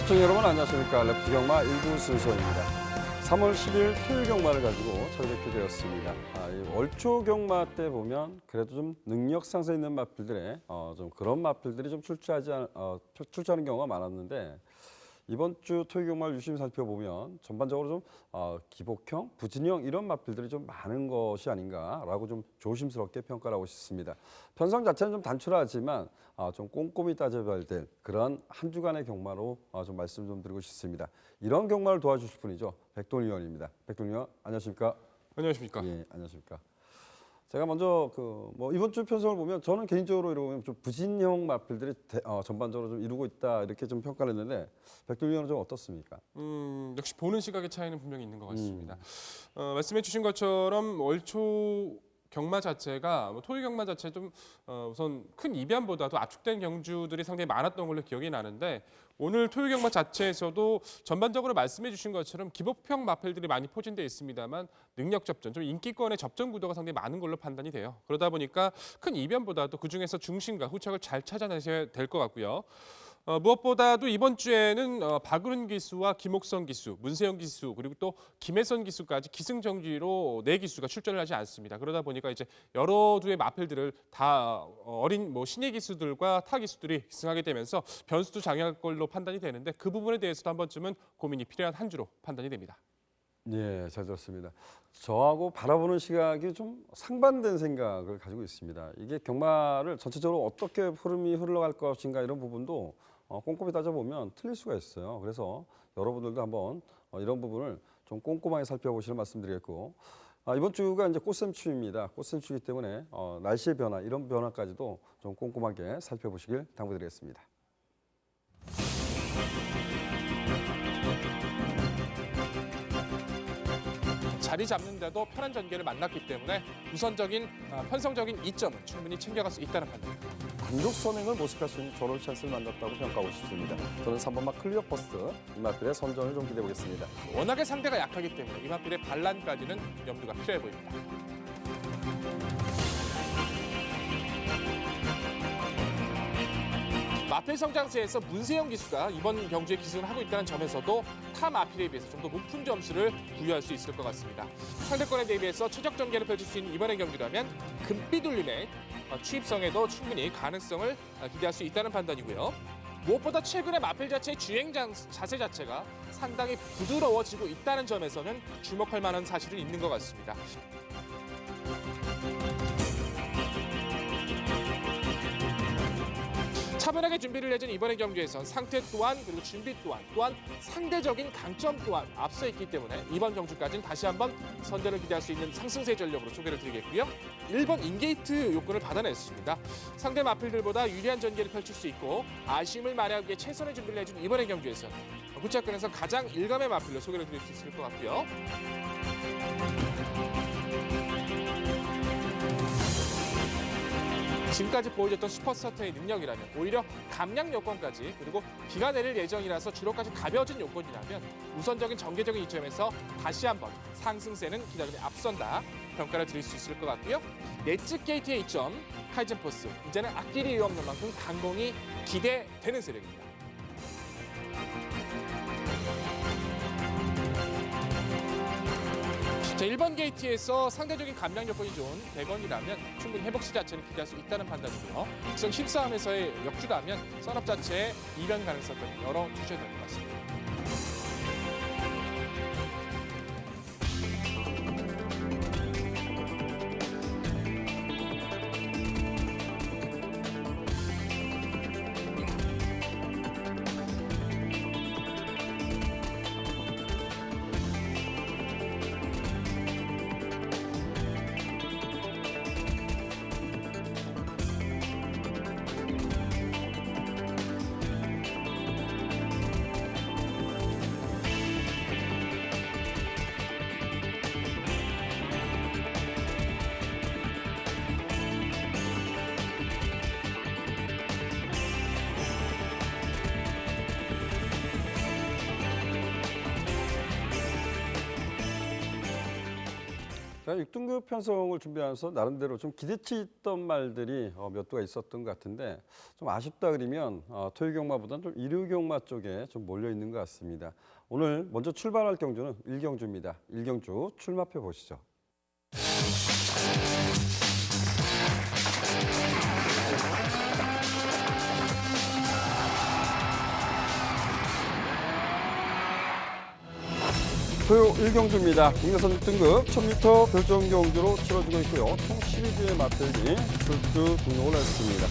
시청자 여러분 안녕하십니까. 래프트 경마 1부 순서입니다. 3월 10일 토요일 경마를 가지고 찾아뵙게 되었습니다. 이 월초 경마 때 보면 그래도 좀 능력 상세 있는 마필들의 좀 그런 마필들이 좀 출제하는 경우가 많았는데 이번 주 토요일 경마를 유심히 살펴보면 전반적으로 좀 기복형, 부진형 이런 마필들이 좀 많은 것이 아닌가라고 좀 조심스럽게 평가를 하고 싶습니다. 편성 자체는 좀 단출하지만 좀 꼼꼼히 따져봐야 될 그런 한 주간의 경마로 좀 말씀 좀 드리고 싶습니다. 이런 경마를 도와주실 분이죠. 백돈 의원입니다. 백돈 의원 안녕하십니까? 안녕하십니까? 예, 안녕하십니까? 제가 먼저 이번 주 편성을 보면 저는 개인적으로 이러고 보면 좀 부진형 마필들이 전반적으로 좀 이루고 있다 이렇게 좀 평가를 했는데 백돌 의원은 좀 어떻습니까? 역시 보는 시각의 차이는 분명히 있는 것 같습니다. 말씀해주신 것처럼 월초 경마 자체가 토요일 경마 자체 좀 우선 큰 이변보다도 압축된 경주들이 상당히 많았던 걸로 기억이 나는데 오늘 토요일 경마 자체에서도 전반적으로 말씀해주신 것처럼 기복형 마필들이 많이 포진되어 있습니다만 능력 접전, 좀 인기권의 접전 구도가 상당히 많은 걸로 판단이 돼요. 그러다 보니까 큰 이변보다도 그중에서 중심과 후척을 잘 찾아내셔야 될 것 같고요. 무엇보다도 이번 주에는 박은훈 기수와 김옥성 기수, 문세영 기수 그리고 또 김혜선 기수까지 기승전결로 4기수가 출전을 하지 않습니다. 그러다 보니까 이제 여러 두의 마필들을 다 어린 신예 기수들과 타 기수들이 기승하게 되면서 변수도 장려할 걸로 판단이 되는데 그 부분에 대해서도 한 번쯤은 고민이 필요한 한 주로 판단이 됩니다. 예, 잘 들었습니다. 저하고 바라보는 시각이 좀 상반된 생각을 가지고 있습니다. 이게 경마를 전체적으로 어떻게 흐름이 흘러갈 것인가 이런 부분도 꼼꼼히 따져보면 틀릴 수가 있어요. 그래서 여러분들도 한번 이런 부분을 좀 꼼꼼하게 살펴보시는 말씀드리겠고 이번 주가 이제 꽃샘추위입니다. 꽃샘추위이기 때문에 날씨의 변화 이런 변화까지도 좀 꼼꼼하게 살펴보시길 당부드리겠습니다. 자리 잡는데도 편한 전개를 만났기 때문에 우선적인 편성적인 이점은 충분히 챙겨갈 수 있다는 판단입니다. 단독 선행을 모색할 수 있는 저럴 찬스를 만났다고 평가하고 싶습니다. 저는 3번마 클리어 퍼스트 이마필의 선전을 좀 기대해 보겠습니다. 워낙에 상대가 약하기 때문에 이마필의 반란까지는 염두가 필요해 보입니다. 마필 성장세에서 문세영 기수가 이번 경주에 기승을 하고 있다는 점에서도 타 마필에 비해서 좀 더 높은 점수를 부여할 수 있을 것 같습니다. 상대권에 대비해서 최적 전개를 펼칠 수 있는 이번의 경기라면 금빛 울림의 취입성에도 충분히 가능성을 기대할 수 있다는 판단이고요. 무엇보다 최근에 마필 자체의 주행 자세 자체가 상당히 부드러워지고 있다는 점에서는 주목할 만한 사실이 있는 것 같습니다. 차분하게 준비를 해준 이번의 경기에선 상태 또한 그리고 준비 또한 상대적인 강점 또한 앞서 있기 때문에 이번 경주까지는 다시 한번 선전을 기대할 수 있는 상승세 전력으로 소개를 드리겠고요. 1번 인게이트 요건을 받아냈습니다. 상대 마필들보다 유리한 전개를 펼칠 수 있고 아쉬움을 만회하기 위해 최선의 준비를 해준 이번의 경주에서 후차권에서 가장 일감의 마필로 소개를 드릴 수 있을 것 같고요. 지금까지 보여줬던 슈퍼스타의 능력이라면 오히려 감량 요건까지 그리고 비가 내릴 예정이라서 주로까지 가벼워진 요건이라면 우선적인 전개적인 이점에서 다시 한번 상승세는 기다림에 앞선다 평가를 드릴 수 있을 것 같고요. 넷즈 게이트의 이점 카이젠 포스 이제는 아낄 이유 없는 만큼 강공이 기대되는 세력입니다. 자, 1번 게이트에서 상대적인 감량 여건이 좋은 100원이라면 충분히 회복시 자체를 기대할 수 있다는 판단이고요. 우선 힘싸움에서의 역주라면 썬업 자체의 이변 가능성까지 열어주셔야 될 것 같습니다. 그러니까 6등급 편성을 준비하면서 나름대로 좀 기대치 있던 말들이 몇 두가 있었던 것 같은데 좀 아쉽다 그러면 토요경마보다는 좀 일요경마 쪽에 좀 몰려 있는 것 같습니다. 오늘 먼저 출발할 경주는 1경주입니다. 1경주 출마표 보시죠. 토요 1경주입니다. 국내선 등급 1000m 결정 경주로 치러지고 있고요. 총 12주의 마필이 출주 등록을 했습니다.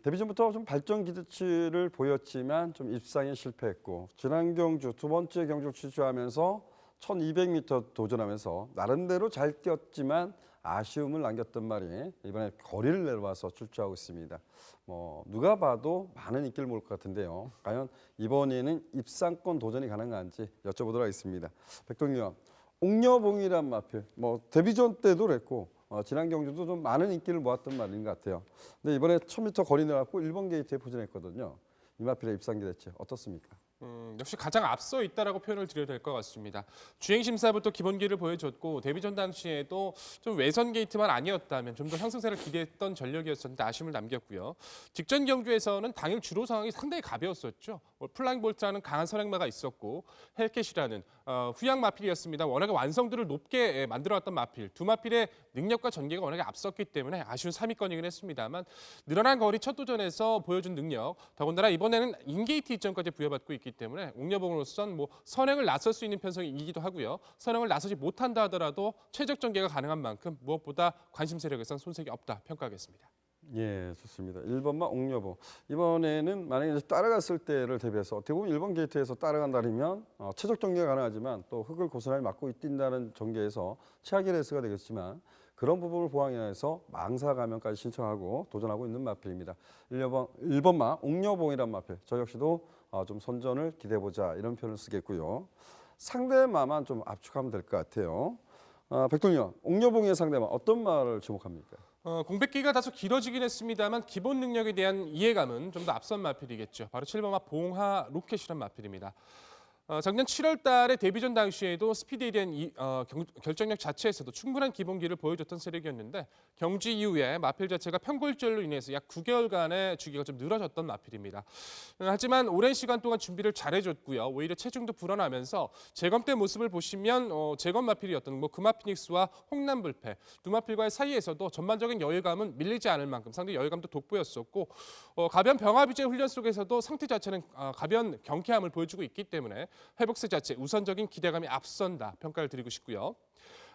데뷔전부터 좀 발전 기대치를 보였지만 좀 입상에 실패했고 지난 경주 두 번째 경주 출주하면서 1200m 도전하면서 나름대로 잘 뛰었지만 아쉬움을 남겼던 말이 이번에 거리를 내려와서 출주하고 있습니다. 누가 봐도 많은 인기를 모을 것 같은데요. 과연 이번에는 입상권 도전이 가능한지 여쭤보도록 하겠습니다. 백동위원, 옥녀봉이란 마필, 데뷔전 때도 그랬고 지난 경주도 좀 많은 인기를 모았던 말인 것 같아요. 근데 이번에 1000m 거리 내려갖고 1번 게이트에 포진했거든요. 이 마필의 입상 기대치 어떻습니까? 역시 가장 앞서 있다라고 표현을 드려야 될 것 같습니다. 주행 심사부터 기본기를 보여줬고 데뷔전 당시에도 좀 외선 게이트만 아니었다면 좀 더 상승세를 기대했던 전력이었었는데 아쉬움을 남겼고요. 직전 경주에서는 당일 주로 상황이 상당히 가벼웠었죠. 플라잉 볼트라는 강한 선행마가 있었고 헬켓이라는 후양 마필이었습니다. 워낙에 완성도를 높게 만들어왔던 마필. 두 마필의 능력과 전개가 워낙에 앞섰기 때문에 아쉬운 3위권이긴 했습니다만 늘어난 거리 첫 도전에서 보여준 능력, 더군다나 이번에는 인게이트 이점까지 부여받고 있기 때문에 옥녀봉으로선 선행을 나설 수 있는 편성이기도 하고요. 선행을 나서지 못한다 하더라도 최적 전개가 가능한 만큼 무엇보다 관심 세력에선 손색이 없다 평가하겠습니다. 예, 좋습니다. 1번만 옥녀봉. 이번에는 만약에 따라갔을 때를 대비해서 어떻게 보면 1번 게이트에서 따라간다면 최적 전개가 가능하지만 또 흙을 고스란히 막고 뛴다는 전개에서 최악의 레이스가 되겠지만 그런 부분을 보완해서 망사 가면까지 신청하고 도전하고 있는 마필입니다. 1번만 옥녀봉이란 마필. 저 역시도 좀 선전을 기대해보자 이런 표현을 쓰겠고요. 상대마만 좀 압축하면 될 것 같아요. 백동위원, 옥녀봉의 상대마 어떤 말을 주목합니까? 공백기가 다소 길어지긴 했습니다만 기본 능력에 대한 이해감은 좀 더 앞선 마필이겠죠. 바로 7번마 봉하 로켓이란 마필입니다. 작년 7월 달에 데뷔전 당시에도 스피드에 대한 결정력 자체에서도 충분한 기본기를 보여줬던 세력이었는데 경주 이후에 마필 자체가 편골절로 인해서 약 9개월간의 주기가 좀 늘어졌던 마필입니다. 하지만 오랜 시간 동안 준비를 잘해줬고요. 오히려 체중도 불어나면서 재검 때 모습을 보시면 재검 마필이었던 금화피닉스와 홍남불패 두 마필과의 사이에서도 전반적인 여유감은 밀리지 않을 만큼 상당히 여유감도 돋보였었고 가변 병합유제 훈련 속에서도 상태 자체는 가변 경쾌함을 보여주고 있기 때문에 회복세 자체 우선적인 기대감이 앞선다 평가를 드리고 싶고요.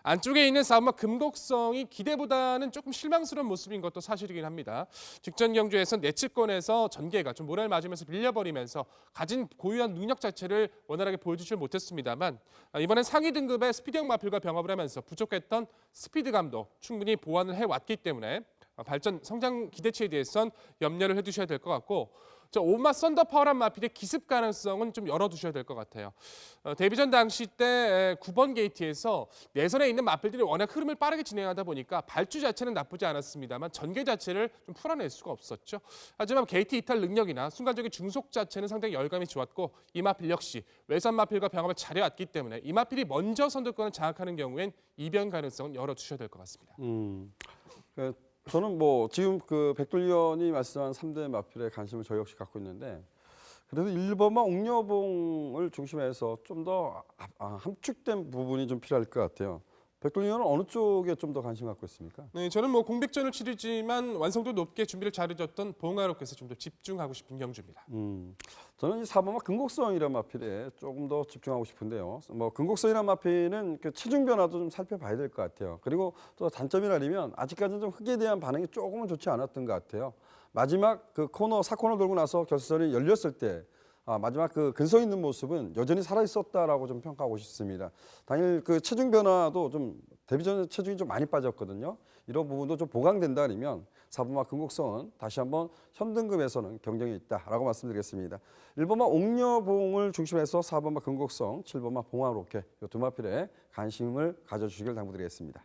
안쪽에 있는 싸움마 금곡성이 기대보다는 조금 실망스러운 모습인 것도 사실이긴 합니다. 직전 경주에서 내치권에서 전개가 좀 모래를 맞으면서 밀려버리면서 가진 고유한 능력 자체를 원활하게 보여주지 못했습니다만 이번엔 상위 등급의 스피드형 마필과 병합을 하면서 부족했던 스피드감도 충분히 보완을 해왔기 때문에 발전 성장 기대치에 대해선 염려를 해두셔야 될 것 같고 오마 썬더파워란 마필의 기습 가능성은 좀 열어두셔야 될 것 같아요. 데뷔전 당시 때 9번 게이트에서 내선에 있는 마필들이 워낙 흐름을 빠르게 진행하다 보니까 발주 자체는 나쁘지 않았습니다만 전개 자체를 좀 풀어낼 수가 없었죠. 하지만 게이트 이탈 능력이나 순간적인 중속 자체는 상당히 열감이 좋았고 이 마필 역시 외선 마필과 병합을 잘해왔기 때문에 이 마필이 먼저 선두권을 장악하는 경우엔 이변 가능성은 열어두셔야 될 것 같습니다. 저는 지금 백돌위원이 말씀한 3대 마필에 관심을 저 역시 갖고 있는데 그래도 1번만 옥녀봉을 중심해서 좀 더 함축된 부분이 좀 필요할 것 같아요. 백돌위원은 어느 쪽에 좀 더 관심 갖고 있습니까? 네, 저는 공백전을 치르지만 완성도 높게 준비를 잘해줬던 봉화로켓에 좀 더 집중하고 싶은 경주입니다. 저는 이 4번마 금곡성이란 마필에 조금 더 집중하고 싶은데요. 금곡성이란 마필은 체중 변화도 좀 살펴봐야 될 것 같아요. 그리고 또 단점이라면 아직까지는 좀 흙에 대한 반응이 조금은 좋지 않았던 것 같아요. 마지막 코너 4코너 돌고 나서 결선이 열렸을 때 마지막 근성 있는 모습은 여전히 살아 있었다라고 좀 평가하고 싶습니다. 당일 체중 변화도 좀 데뷔전에 체중이 좀 많이 빠졌거든요. 이런 부분도 좀 보강된다 아니면 4번마 금곡성은 다시 한번 현등급에서는 경쟁이 있다라고 말씀드리겠습니다. 1번마 옥녀봉을 중심해서 4번마 금곡성, 7번마 봉화로켓 이 두 마필에 관심을 가져주시길 당부드리겠습니다.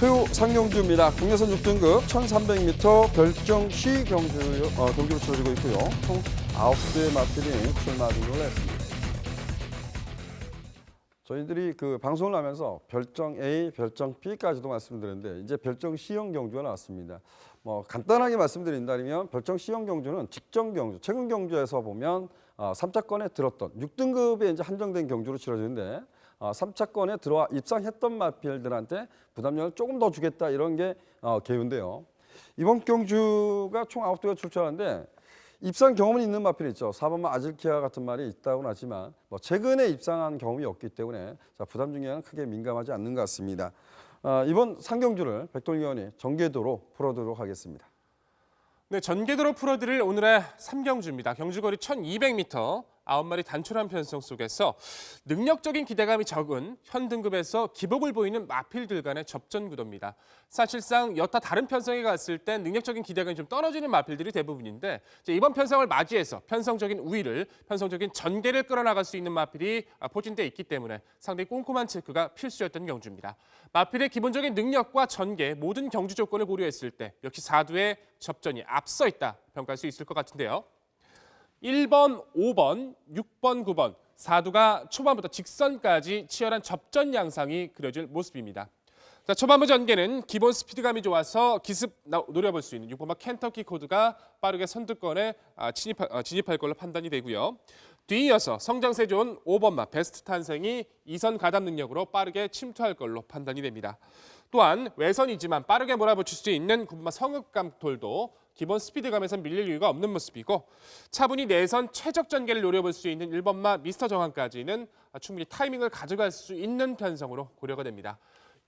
토요 상경주입니다. 국내선 6등급 1300m 별정시 경주로 치러지고 있고요. 총 9대의 마필이 출마 등록을 했습니다. 저희들이 그 방송을 하면서 별정 A, 별정 B까지도 말씀드렸는데 이제 별정 C형 경주가 나왔습니다. 뭐 간단하게 말씀드린다면 별정 C형 경주는 직전 경주, 최근 경주에서 보면 3차권에 들었던 6등급에 이제 한정된 경주로 치러지는데 3차권에 들어와 입상했던 마필들한테 부담료를 조금 더 주겠다 이런 게 개요인데요. 이번 경주가 총 9대가 출전하는데 입상 경험은 있는 마필이 있죠. 4번마 아질키아 같은 말이 있다고는 하지만 뭐 최근에 입상한 경험이 없기 때문에 부담 중에는 크게 민감하지 않는 것 같습니다. 이번 상경주를 백돌기 의원이 전개도로 풀어드리도록 하겠습니다. 네, 전개도로 풀어드릴 오늘의 3경주입니다. 경주거리 1200m, 9마리 단촐한 편성 속에서 능력적인 기대감이 적은 현 등급에서 기복을 보이는 마필들 간의 접전 구도입니다. 사실상 여타 다른 편성에 갔을 때 능력적인 기대감이 좀 떨어지는 마필들이 대부분인데 이번 편성을 맞이해서 편성적인 우위를, 편성적인 전개를 끌어나갈 수 있는 마필이 포진돼 있기 때문에 상당히 꼼꼼한 체크가 필수였던 경주입니다. 마필의 기본적인 능력과 전개, 모든 경주 조건을 고려했을 때 역시 4두의 접전이 앞서 있다 평가할 수 있을 것 같은데요. 1번, 5번, 6번, 9번, 4두가 초반부터 직선까지 치열한 접전 양상이 그려질 모습입니다. 자, 초반부 전개는 기본 스피드감이 좋아서 기습 노려볼 수 있는 6번마 켄터키 코드가 빠르게 선두권에 진입할 걸로 판단이 되고요. 뒤이어서 성장세 좋은 5번마 베스트 탄생이 2선 가담 능력으로 빠르게 침투할 걸로 판단이 됩니다. 또한 외선이지만 빠르게 몰아붙일 수 있는 9번마 성읍감톨도 기본 스피드감에선 밀릴 이유가 없는 모습이고 차분히 내선 최적 전개를 노려볼 수 있는 1번마 미스터 정한까지는 충분히 타이밍을 가져갈 수 있는 편성으로 고려가 됩니다.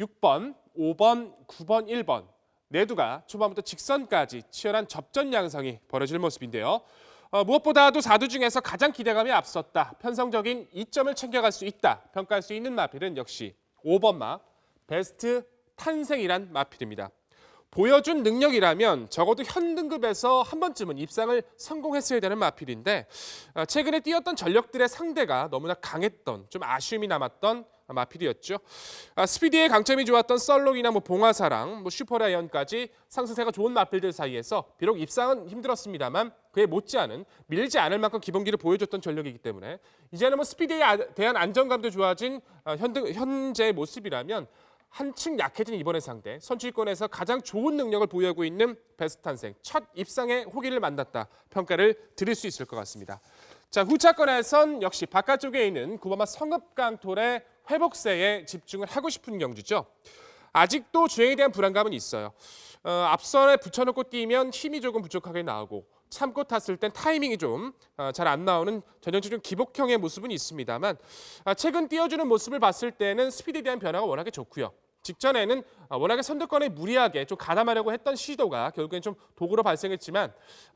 6번, 5번, 9번, 1번 내두가 초반부터 직선까지 치열한 접전 양상이 벌어질 모습인데요. 무엇보다도 4두 중에서 가장 기대감이 앞섰다, 편성적인 이점을 챙겨갈 수 있다 평가할 수 있는 마필은 역시 5번마 베스트 탄생이란 마필입니다. 보여준 능력이라면 적어도 현 등급에서 한 번쯤은 입상을 성공했어야 되는 마필인데 최근에 뛰었던 전력들의 상대가 너무나 강했던, 좀 아쉬움이 남았던 마필이었죠. 스피디의 강점이 좋았던 썰록이나 봉화사랑, 슈퍼라이언까지 상승세가 좋은 마필들 사이에서 비록 입상은 힘들었습니다만 그에 못지않은, 밀리지 않을 만큼 기본기를 보여줬던 전력이기 때문에 이제는 스피디에 대한 안정감도 좋아진 현재의 모습이라면 한층 약해진 이번의 상대, 선취권에서 가장 좋은 능력을 보유하고 있는 베스트 탄생, 첫 입상의 호기를 만났다 평가를 드릴 수 있을 것 같습니다. 자, 후차권에선 역시 바깥쪽에 있는 9번마 성읍강톨의 회복세에 집중을 하고 싶은 경주죠. 아직도 주행에 대한 불안감은 있어요. 앞선에 붙여놓고 뛰면 힘이 조금 부족하게 나오고 참고 탔을 땐 타이밍이 좀 잘 안 나오는 전형적인 기복형의 모습은 있습니다만 최근 뛰어주는 모습을 봤을 때는 스피드에 대한 변화가 워낙에 좋고요. 직전에는 워낙에 선두권에 무리하게 좀 가담하려고 했던 시도가 결국엔 좀 도구로 발생했지만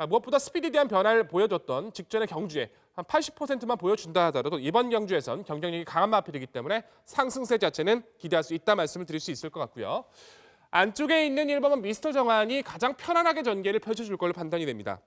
무엇보다 스피드에 대한 변화를 보여줬던 직전의 경주에 한 80%만 보여준다 하더라도 이번 경주에선 경쟁력이 강한 마필이기 때문에 상승세 자체는 기대할 수 있다 말씀을 드릴 수 있을 것 같고요. 안쪽에 있는 1번은 미스터 정한이 가장 편안하게 전개를 펼쳐줄 걸로 판단이 됩니다.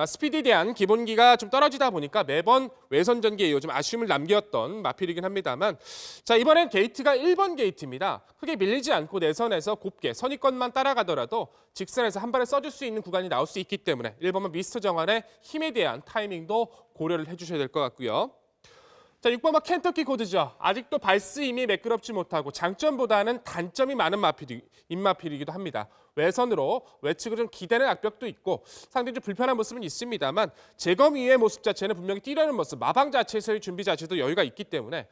스피드에 대한 기본기가 좀 떨어지다 보니까 매번 외선 전개에 요즘 아쉬움을 남겼던 마필이긴 합니다만 자, 이번엔 게이트가 1번 게이트입니다. 크게 밀리지 않고 내선에서 곱게 선입권만 따라가더라도 직선에서 한 발에 써줄 수 있는 구간이 나올 수 있기 때문에 1번은 미스터 정한의 힘에 대한 타이밍도 고려를 해주셔야 될 것 같고요. 자, 6번마 켄터키 코드죠. 아직도 발스임이 매끄럽지 못하고 장점보다는 단점이 많은 마필이기도 합니다. 외선으로 외측으로 좀 기대는 악벽도 있고 상당히 좀 불편한 모습은 있습니다만 제검 이후의 모습 자체는 분명히 뛰려는 모습, 마방 자체에서의 준비 자체도 여유가 있기 때문에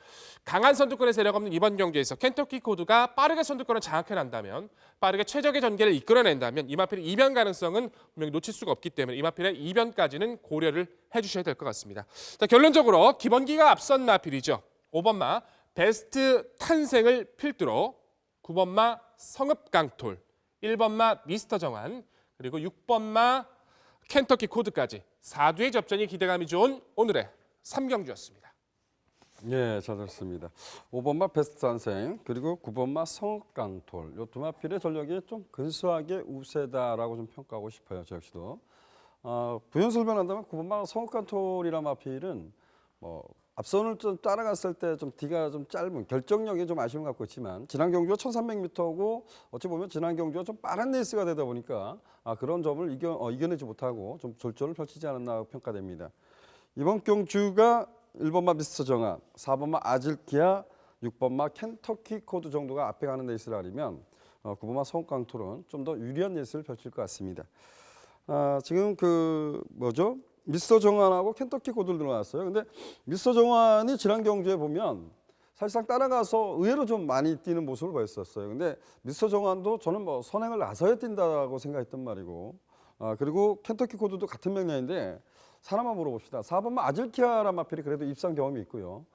강한 선두권의 세력 없는 이번 경기에서 켄터키 코드가 빠르게 선두권을 장악해낸다면, 빠르게 최적의 전개를 이끌어낸다면 이 마필의 이변 가능성은 분명히 놓칠 수가 없기 때문에 이 마필의 이변까지는 고려를 해주셔야 될 것 같습니다. 자, 결론적으로 기본기가 앞선 마필이죠. 5번마 베스트 탄생을 필두로 9번마 성읍강톨, 1번마 미스터 정한, 그리고 6번마 켄터키 코드까지 4두의 접전이 기대감이 좋은 오늘의 3경주였습니다. 예, 잘 들었습니다. 5번마 베스트 탄생 그리고 9번마 성읍강톨, 이 두 마필의 전력이 좀 근소하게 우세다라고 좀 평가하고 싶어요. 저 역시도. 부연 설명한다면 9번마 성읍강톨이라는 마필은 앞선을 좀 따라갔을 때 좀 뒤가 좀 짧은 결정력이 좀 아쉬움 갖고 있지만 지난 경주가 1,300m고 어찌 보면 지난 경주가 좀 빠른 레이스가 되다 보니까 그런 점을 이겨내지 못하고 좀 졸전을 펼치지 않았나 평가됩니다. 이번 경주가 1번마 미스터 정아, 4번마 아질키아, 6번마 켄터키 코드 정도가 앞에 가는 레이스라면 9번마 성강톨은 좀 더 유리한 레이스를 펼칠 것 같습니다. 지금 미스터 정환하고 켄터키 코드를 들어놨어요. 근데 미스터 정환이 지난 경주에 보면 사실상 따라가서 의외로 좀 많이 뛰는 모습을 보였었어요. 근데 미스터 정환도 저는 뭐 선행을 나서야 뛴다고 생각했던 말이고, 그리고 켄터키 코드도 같은 맥락인데 사람만 물어봅시다. 4번마 아질키아란 마필이 그래도 입상 경험이 있고요.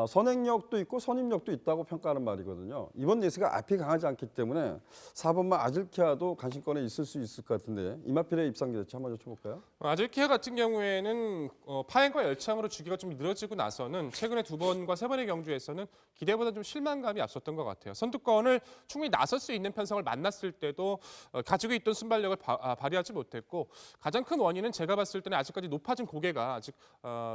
선행력도 있고 선임력도 있다고 평가하는 말이거든요. 이번 레이스가 앞이 강하지 않기 때문에 4번마 아질키아도 관심권에 있을 수 있을 것 같은데 이 마필의 입상 기대치 한번 여쭤볼까요? 아질키아 같은 경우에는 파행과 열창으로 주기가 좀 늘어지고 나서는 최근에 2번과 3번의 경주에서는 기대보다 좀 실망감이 앞섰던 것 같아요. 선두권을 충분히 나설 수 있는 편성을 만났을 때도 가지고 있던 순발력을 발휘하지 못했고 가장 큰 원인은 제가 봤을 때는 아직까지 높아진 고개가 아직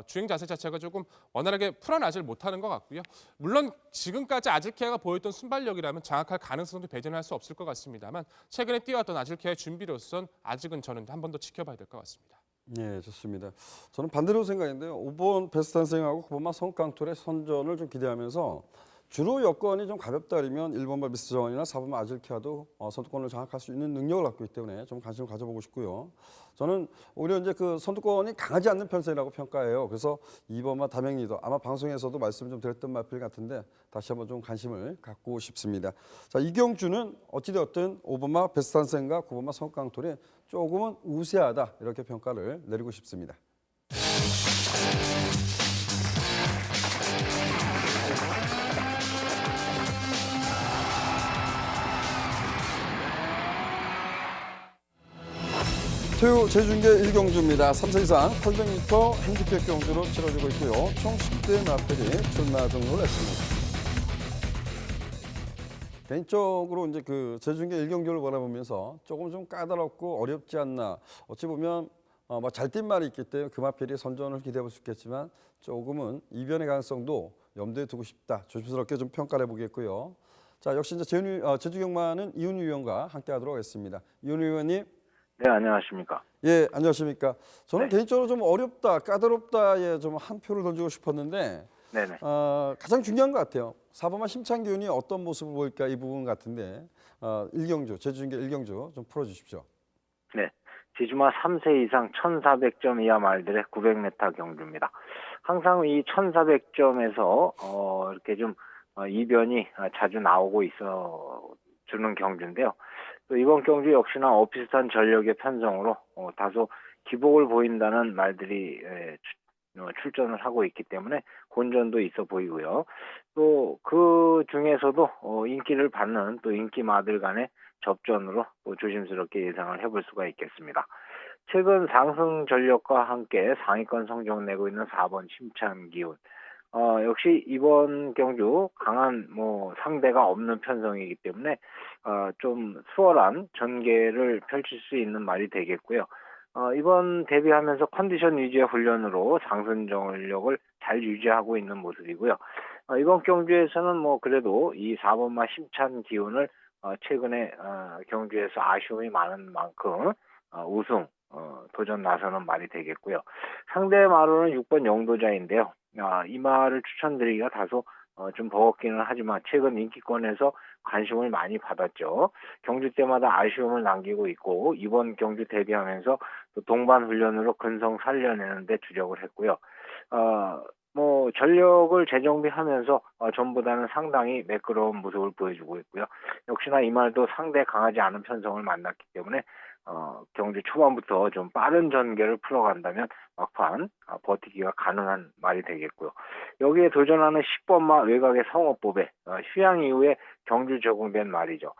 주행 자세 자체가 조금 원활하게 풀어나질 못하는 것 같고요. 물론 지금까지 아질키아가 보였던 순발력이라면 장악할 가능성도 배제할 수 없을 것 같습니다만 최근에 뛰어왔던 아질키아의 준비로선 아직은 저는 한 번 더 지켜봐야 될 것 같습니다. 네, 좋습니다. 저는 반대로 생각했는데요. 5번 베스탄생하고 9번마 성강톨의 선전을 좀 기대하면서 주로 여건이 좀 가볍다면 1번마 미스터 정원이나 4번마 아질키아도 선두권을 장악할 수 있는 능력을 갖고 있기 때문에 좀 관심을 가져보고 싶고요. 저는 오히려 이제 그 선두권이 강하지 않는 편성이라고 평가해요. 그래서 2번마 다명리더 아마 방송에서도 말씀 좀 드렸던 마필 같은데 다시 한번 좀 관심을 갖고 싶습니다. 자, 이경주는 어찌되었든 5번마 베스탄생과 9번마 성강톨이 조금은 우세하다 이렇게 평가를 내리고 싶습니다. 토요 제중계 1경주입니다. 3세 이상 800m 핸디캡 경주로 치러지고 있고요. 총 10대 마필이 출마 등록을 했습니다. 개인적으로 이제 그 제중계 1경주를 바라보면서 조금 좀 까다롭고 어렵지 않나. 어찌 보면 잘 뛴 말이 있기 때문에 그 마필이 선전을 기대해 볼 수 있겠지만 조금은 이변의 가능성도 염두에 두고 싶다. 조심스럽게 좀 평가를 해보겠고요. 자, 역시 이제 제주경마는 이훈 위원과 함께하도록 하겠습니다. 이훈 위원님. 네, 안녕하십니까. 예, 안녕하십니까. 저는 네. 개인적으로 좀 어렵다, 까다롭다에 좀 한 표를 던지고 싶었는데 네네. 가장 중요한 것 같아요. 4번마 심창기훈이 어떤 모습을 보일까 이 부분 같은데 1경주, 제주중계 1경주 좀 풀어주십시오. 네. 지주마 3세 이상 1,400점 이하 말들의 900m 경주입니다. 항상 이 1,400점에서 이렇게 좀 이변이 자주 나오고 있어 주는 경주인데요. 또 이번 경주 역시나 비슷한 전력의 편성으로 다소 기복을 보인다는 말들이 출전을 하고 있기 때문에 혼전도 있어 보이고요. 또 그 중에서도 인기를 받는 또 인기마들 간의 접전으로 또 조심스럽게 예상을 해볼 수가 있겠습니다. 최근 상승 전력과 함께 상위권 성적 내고 있는 4번 심찬기훈. 역시 이번 경주 강한 상대가 없는 편성이기 때문에 좀 수월한 전개를 펼칠 수 있는 말이 되겠고요. 이번 데뷔하면서 컨디션 위주의 훈련으로 상승 전력을 잘 유지하고 있는 모습이고요. 이번 경주에서는 그래도 이 4번마 심찬 기운을 최근에 경주에서 아쉬움이 많은 만큼 우승 도전 나서는 말이 되겠고요. 상대 마루는 6번 영도자인데요. 이 말을 추천드리기가 다소 좀 버겁기는 하지만 최근 인기권에서 관심을 많이 받았죠. 경주 때마다 아쉬움을 남기고 있고 이번 경주 데뷔하면서 또 동반 훈련으로 근성 살려내는 데 주력을 했고요. 전력을 재정비하면서 전보다는 상당히 매끄러운 모습을 보여주고 있고요. 역시나 이 말도 상대 강하지 않은 편성을 만났기 때문에 경주 초반부터 좀 빠른 전개를 풀어간다면 막판 버티기가 가능한 말이 되겠고요. 여기에 도전하는 10번마 외곽의 성어법에 휴양 이후에 경주 적용된 말이죠.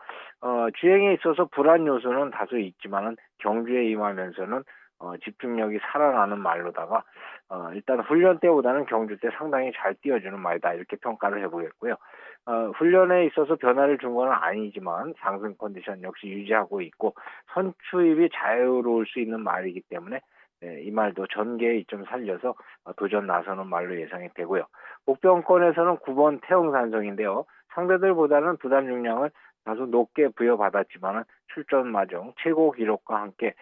주행에 있어서 불안 요소는 다소 있지만은 경주에 임하면서는 집중력이 살아나는 말로다가 일단 훈련 때보다는 경주 때 상당히 잘 뛰어주는 말이다 이렇게 평가를 해보겠고요. 훈련에 있어서 변화를 준 건 아니지만 상승 컨디션 역시 유지하고 있고 선추입이 자유로울 수 있는 말이기 때문에 이 말도 전개에 좀 살려서 도전 나서는 말로 예상이 되고요. 복병권에서는 9번 태웅산성인데요. 상대들보다는 부담 중량을 다소 높게 부여받았지만 출전 마정 최고 기록과 함께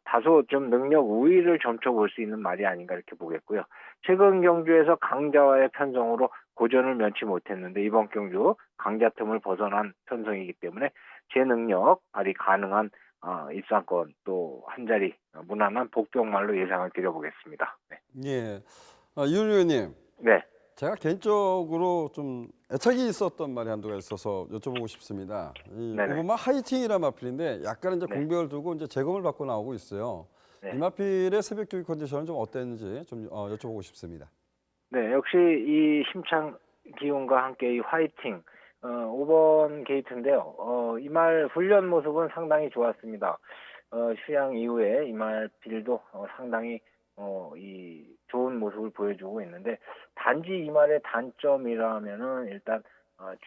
다소 좀 능력 우위를 점쳐볼 수 있는 말이 아닌가 이렇게 보겠고요. 최근 경주에서 강자와의 편성으로 고전을 면치 못했는데 이번 경주 강자 틈을 벗어난 편성이기 때문에 제 능력 발휘 가능한 입상권 또 한 자리 무난한 복병말로 예상을 드려보겠습니다. 네. 예, 이윤 의원님, 네. 제가 개인적으로 좀 애착이 있었던 말이 한두가 있어서 여쭤보고 싶습니다. 이 네네. 오버마 하이팅이라는 마필인데 약간 이제 네. 공백을 두고 이제 재검을 받고 나오고 있어요. 네. 이 마필의 새벽 교육 컨디션은 좀 어땠는지 좀 여쭤보고 싶습니다. 네, 역시 이 힘찬 기운과 함께 이 화이팅 5번 게이트인데요. 이 말 훈련 모습은 상당히 좋았습니다. 휴양 이후에 이 말 빌도 상당히 이 좋은 모습을 보여주고 있는데 단지 이 말의 단점이라면은 일단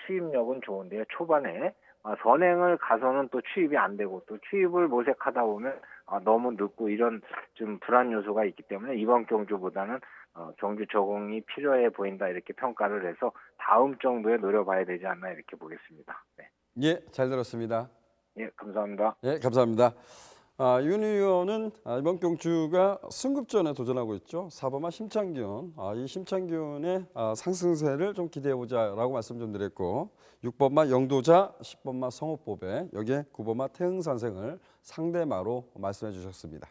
추입력은 좋은데요. 초반에 선행을 가서는 또 추입이 안 되고 또 추입을 모색하다 보면 너무 늦고 이런 좀 불안 요소가 있기 때문에 이번 경주보다는 경주 적응이 필요해 보인다 이렇게 평가를 해서 다음 정도에 노려봐야 되지 않나 이렇게 보겠습니다. 네. 예, 잘 들었습니다. 예, 감사합니다. 예, 감사합니다. 윤 의원은 이번 경주가 승급전에 도전하고 있죠. 4번마 심창균, 이 심창균의 상승세를 좀 기대해보자라고 말씀 좀 드렸고 6번마 영도자, 10번마 성호법에 여기에 9번마 태흥산생을 상대마로 말씀해 주셨습니다.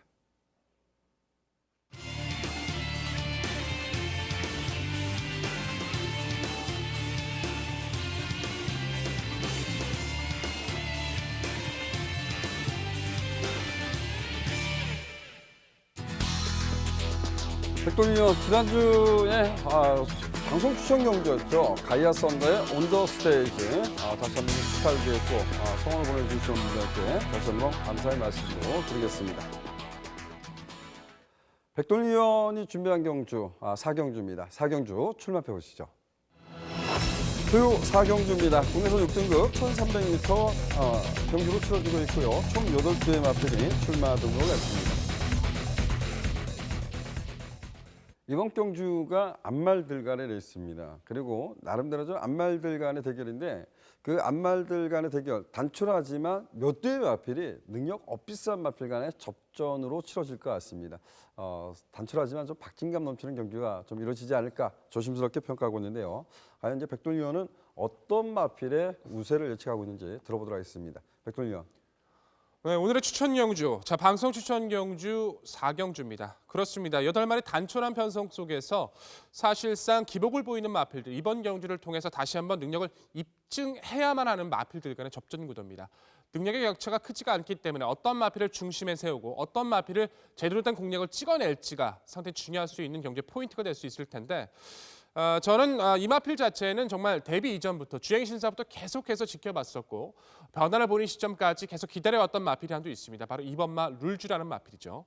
백돌이 형, 지난주에 방송 추천 경주였죠. 가이아 썬더의 온더 스테이지. 다시 한번 축하를 드렸고 성원을 보내주신 분들께 다시 한번 감사의 말씀도 드리겠습니다. 백돌이 의원이 준비한 경주 4경주입니다. 4경주 출마해 보시죠. 토요 4경주입니다. 국내선 6등급 1300m 경주로 치러지고 있고요. 총 8개의 마필이 출마 등록을 했습니다. 이번 경주가 암말들 간의 레이스입니다. 그리고 나름대로 좀 암말들 간의 대결인데 그 암말들 간의 대결 단촐하지만 몇 대의 마필이 능력 엇비싼 마필 간의 접전으로 치러질 것 같습니다. 단촐하지만 좀 박진감 넘치는 경주가 좀 이루어지지 않을까 조심스럽게 평가하고 있는데요. 과연 이제 백돌 의원은 어떤 마필의 우세를 예측하고 있는지 들어보도록 하겠습니다. 백돌 의원. 네, 오늘의 추천 경주, 방송 추천 경주 4경주입니다. 그렇습니다. 8마리 단촐한 편성 속에서 사실상 기복을 보이는 마필들, 이번 경주를 통해서 다시 한번 능력을 입증해야만 하는 마필들 간의 접전 구도입니다. 능력의 격차가 크지가 않기 때문에 어떤 마필을 중심에 세우고 어떤 마필을 제대로 된 공략을 찍어낼지가 상당히 중요할 수 있는 경주의 포인트가 될 수 있을 텐데 저는 이 마필 자체는 정말 데뷔 이전부터 주행 신사부터 계속해서 지켜봤었고 변화를 보이는 시점까지 계속 기다려왔던 마필이 한도 있습니다. 바로 2번마 룰주라는 마필이죠.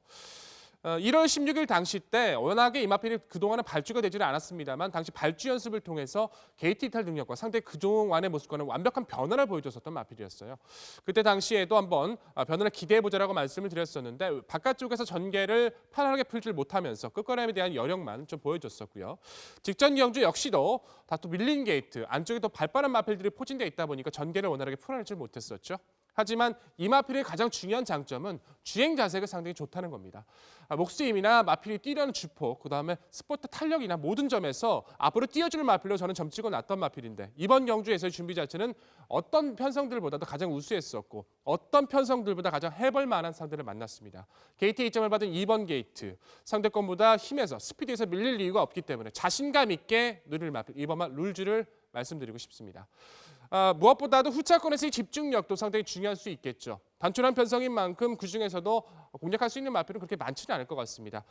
1월 16일 당시 때 워낙에 이 마필이 그동안은 발주가 되지는 않았습니다만 당시 발주 연습을 통해서 게이트 이탈 능력과 상대 그동안의 모습과는 완벽한 변화를 보여줬었던 마필이었어요. 그때 당시에도 한번 변화를 기대해보자라고 말씀을 드렸었는데 바깥쪽에서 전개를 편안하게 풀질 못하면서 끝걸음에 대한 여력만 좀 보여줬었고요. 직전 경주 역시도 다소 밀린 게이트, 안쪽에 더 발빠른 마필들이 포진되어 있다 보니까 전개를 원활하게 풀어내지 못했었죠. 하지만 이 마필의 가장 중요한 장점은 주행 자세가 상당히 좋다는 겁니다. 목수임이나 마필이 뛰려는 주폭, 그다음에 스포트 탄력이나 모든 점에서 앞으로 뛰어주는 마필로 저는 점찍어 놨던 마필인데 이번 경주에서의 준비 자체는 어떤 편성들보다도 가장 우수했었고 어떤 편성들보다 가장 해볼 만한 상대를 만났습니다. 게이트 2점을 받은 2번 게이트, 상대권보다 힘에서 스피드에서 밀릴 이유가 없기 때문에 자신감 있게 누릴 마필 2번마 룰주를 말씀드리고 싶습니다. 무엇보다도 후차권에서의 집중력도 상당히 중요할 수 있겠죠. 단촐한 편성인 만큼 그중에서도 공략할 수 있는 마필은 그렇게 많지는 않을 것 같습니다.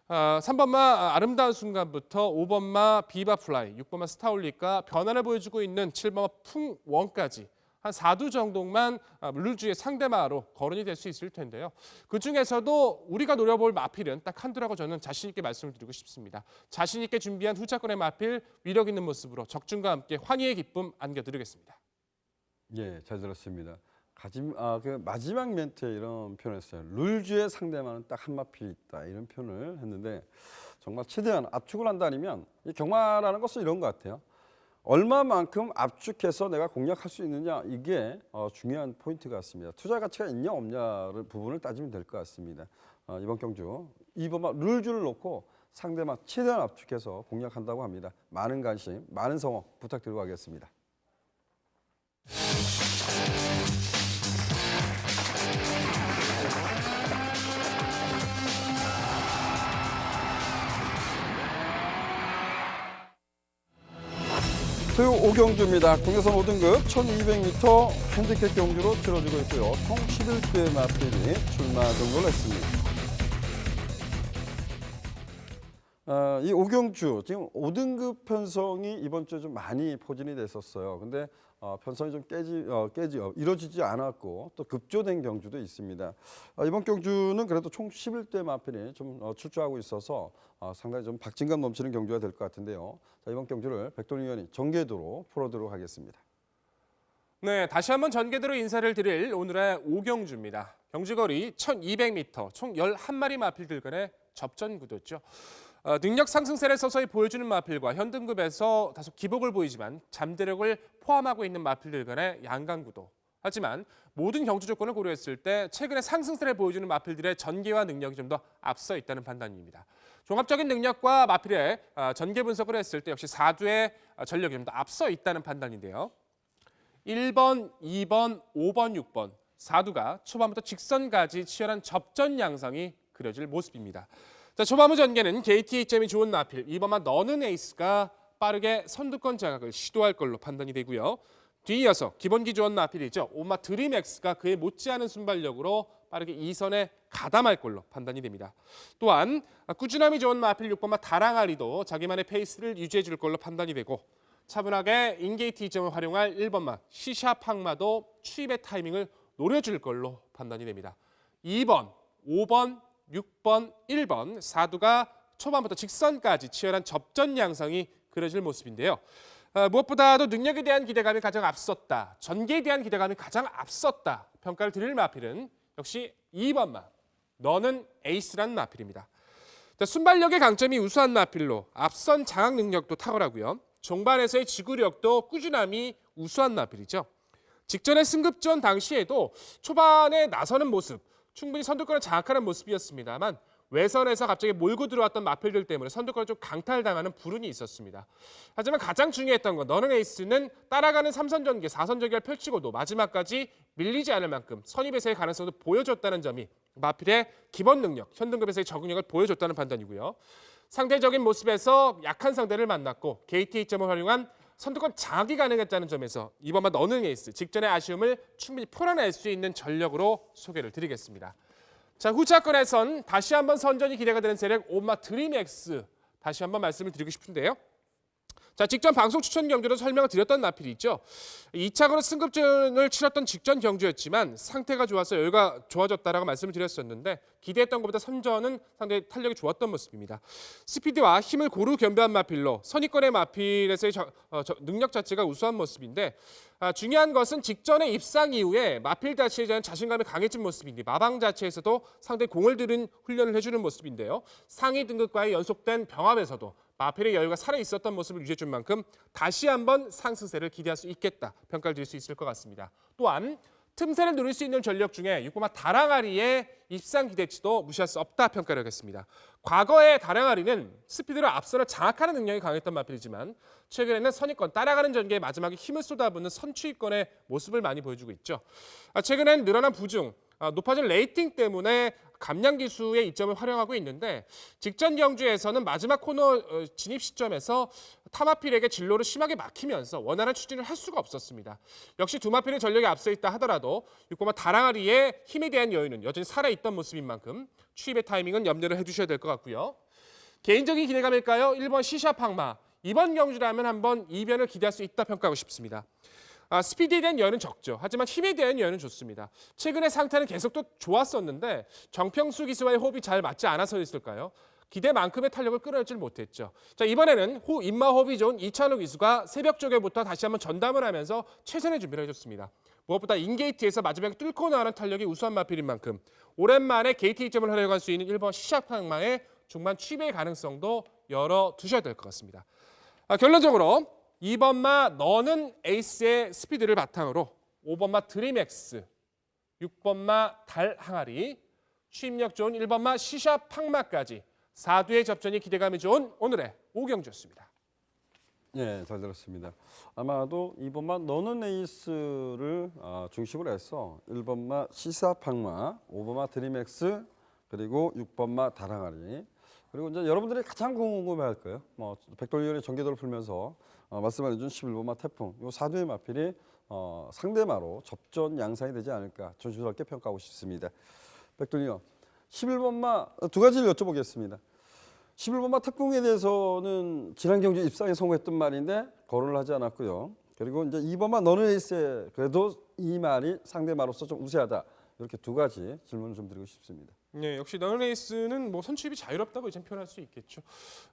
3번마 아름다운 순간부터 5번마 비바 플라이, 6번마 스타올리가 변화를 보여주고 있는 7번마 풍원까지 한 4두 정도만 룰주의 상대마로 거론이 될 수 있을 텐데요. 그중에서도 우리가 노려볼 마필은 딱 한두라고 저는 자신 있게 말씀을 드리고 싶습니다. 자신 있게 준비한 후차권의 마필 위력 있는 모습으로 적중과 함께 환희의 기쁨 안겨드리겠습니다. 예, 잘 들었습니다. 그 마지막 멘트에 이런 표현을 했어요. 룰주의 상대만은 딱 한 마필 있다. 이런 표현을 했는데 정말 최대한 압축을 한다면 이 경마라는 것은 이런 것 같아요. 얼마만큼 압축해서 내가 공략할 수 있느냐 이게 중요한 포인트 같습니다. 투자 가치가 있냐 없냐를 부분을 따지면 될 것 같습니다. 이번 경주 2번만 룰주를 놓고 상대만 최대한 압축해서 공략한다고 합니다. 많은 관심, 많은 성원 부탁드리고 하겠습니다. 토요 5경주입니다. 국내선 5등급 1200m 핸디캡 경주로 치러지고 있고요. 총 11대 마필이 출마 등록을 했습니다. 이 5경주 지금 5등급 편성이 이번 주에 좀 많이 포진이 됐었어요. 근데 편성이 좀 이루어지지 않았고 또 급조된 경주도 있습니다. 이번 경주는 그래도 총 11대 마필이 좀 출조하고 있어서 상당히 좀 박진감 넘치는 경주가 될 것 같은데요. 자, 이번 경주를 백돌 위원이 전개도로 풀어드리도록 하겠습니다. 네, 다시 한번 전개대로 인사를 드릴 오늘의 5경주입니다. 경주거리 1200m, 총 11마리 마필들 간의 접전 구도죠. 능력 상승세를 서서히 보여주는 마필과 현등급에서 다소 기복을 보이지만 잠재력을 포함하고 있는 마필들 간의 양강 구도. 하지만 모든 경주 조건을 고려했을 때 최근에 상승세를 보여주는 마필들의 전개와 능력이 좀 더 앞서 있다는 판단입니다. 종합적인 능력과 마필의 전개 분석을 했을 때 역시 4두의 전력이 좀 더 앞서 있다는 판단인데요. 1번, 2번, 5번, 6번 4두가 초반부터 직선까지 치열한 접전 양상이 그려질 모습입니다. 자, 초반부 전개는 KTH점이 좋은 마필 2번만 너는 에이스가 빠르게 선두권 장악을 시도할 걸로 판단이 되고요. 뒤이어서 기본기 좋은 마필이죠. 오마 드림엑스가 그에 못지않은 순발력으로 빠르게 2선에 가담할 걸로 판단이 됩니다. 또한 꾸준함이 좋은 마필 6번마 다랑아리도 자기만의 페이스를 유지해 줄 걸로 판단이 되고 차분하게 인게이트 이점을 활용할 1번마 시샵 항마도 추입의 타이밍을 노려줄 걸로 판단이 됩니다. 2번, 5번, 6번, 1번 4두가 초반부터 직선까지 치열한 접전 양상이 그려질 모습인데요. 무엇보다도 능력에 대한 기대감이 가장 앞섰다. 전개에 대한 기대감이 가장 앞섰다. 평가를 드릴 마필은 역시 2번마 너는 에이스라는 마필입니다. 자, 순발력의 강점이 우수한 마필로 앞선 장악 능력도 탁월하고요. 종반에서의 지구력도 꾸준함이 우수한 마필이죠. 직전의 승급전 당시에도 초반에 나서는 모습, 충분히 선두권을 장악하는 모습이었습니다만 외선에서 갑자기 몰고 들어왔던 마필들 때문에 선두권을 좀 강탈당하는 불운이 있었습니다. 하지만 가장 중요했던 건 너는 에이스는 따라가는 3선 전개, 4선 전개를 펼치고도 마지막까지 밀리지 않을 만큼 선입에서의 가능성도 보여줬다는 점이 마필의 기본 능력, 현등급에서의 적응력을 보여줬다는 판단이고요. 상대적인 모습에서 약한 상대를 만났고 KTH점을 활용한 선두권 장악이 가능했다는 점에서 이번만 너는 에이스, 직전의 아쉬움을 충분히 풀어낼 수 있는 전력으로 소개를 드리겠습니다. 자, 후차권에선 다시 한번 선전이 기대가 되는 세력 오마 드림엑스 다시 한번 말씀을 드리고 싶은데요. 자, 직전 방송 추천 경주로 설명을 드렸던 마필이 있죠. 2차로 승급전을 치렀던 직전 경주였지만 상태가 좋아서 여유가 좋아졌다라고 말씀을 드렸었는데 기대했던 것보다 선전은 상당히 탄력이 좋았던 모습입니다. 스피드와 힘을 고루 겸비한 마필로 선입권의 마필에서의 능력 자체가 우수한 모습인데 중요한 것은 직전의 입상 이후에 마필 자체에 대한 자신감이 강해진 모습인데 마방 자체에서도 상당히 공을 들인 훈련을 해주는 모습인데요. 상위 등급과의 연속된 병합에서도 마필의 여유가 살아있었던 모습을 유지해준 만큼 다시 한번 상승세를 기대할 수 있겠다 평가를 드릴 수 있을 것 같습니다. 또한 틈새를 누릴 수 있는 전력 중에 6번마 다랑아리의 입상 기대치도 무시할 수 없다 평가를 하겠습니다. 과거의 다랑아리는 스피드로 앞선을 장악하는 능력이 강했던 마필이지만 최근에는 선입권 따라가는 전개에 마지막에 힘을 쏟아붓는 선취입권의 모습을 많이 보여주고 있죠. 최근엔 늘어난 부중, 높아진 레이팅 때문에 감량 기수의 이점을 활용하고 있는데 직전 경주에서는 마지막 코너 진입 시점에서 타마필에게 진로를 심하게 막히면서 원활한 추진을 할 수가 없었습니다. 역시 두 마필의 전력이 앞서 있다 하더라도 6번마 다랑아리의 힘에 대한 여유는 여전히 살아있던 모습인 만큼 추입의 타이밍은 염려를 해주셔야 될 것 같고요. 개인적인 기대감일까요? 1번 시샵 항마. 이번 경주라면 한번 이변을 기대할 수 있다 평가하고 싶습니다. 스피드에 대한 여유는 적죠. 하지만 힘에 대한 여유는 좋습니다. 최근의 상태는 계속 또 좋았었는데 정평수 기수와의 호흡이 잘 맞지 않아서였을까요? 기대만큼의 탄력을 끌어내질 못했죠. 자, 이번에는 입마호흡이 좋은 이찬호 기수가 새벽 쪽에부터 다시 한번 전담을 하면서 최선의 준비를 해줬습니다. 무엇보다 인게이트에서 마지막에 뚫고 나가는 탄력이 우수한 마필인 만큼 오랜만에 게이트 이점을 활용할 수 있는 1번 시샵항마의 중반 취배의 가능성도 열어두셔야 될 것 같습니다. 결론적으로 2번마 너는 에이스의 스피드를 바탕으로 5번마 드림엑스, 6번마 달 항아리, 취입력 좋은 1번마 시샵 항마까지 4두의 접전이 기대감이 좋은 오늘의 5경주였습니다. 예, 잘 들었습니다. 아마도 2번마 너는 에이스를 중심으로 해서 1번마 시사팡마, 5번마 드림엑스, 그리고 6번마 다랑아리, 그리고 이제 여러분들이 가장 궁금해할 거예요. 백돌리언의 전개도를 풀면서 말씀해준 11번마 태풍, 이 4두의 마필이 상대마로 접전 양상이 되지 않을까 조심스럽게 평가하고 싶습니다. 백돌리언 11번마 두 가지를 여쭤보겠습니다. 11번마 태풍에 대해서는 지난 경주 입상에 성공했던 말인데 거론을 하지 않았고요. 그리고 이제 2번마 너는 에이스에 그래도 이 말이 상대마로서 좀 우세하다. 이렇게 두 가지 질문을 좀 드리고 싶습니다. 네, 역시 너는 에이스는 선출입이 자유롭다고 이제 표현할 수 있겠죠.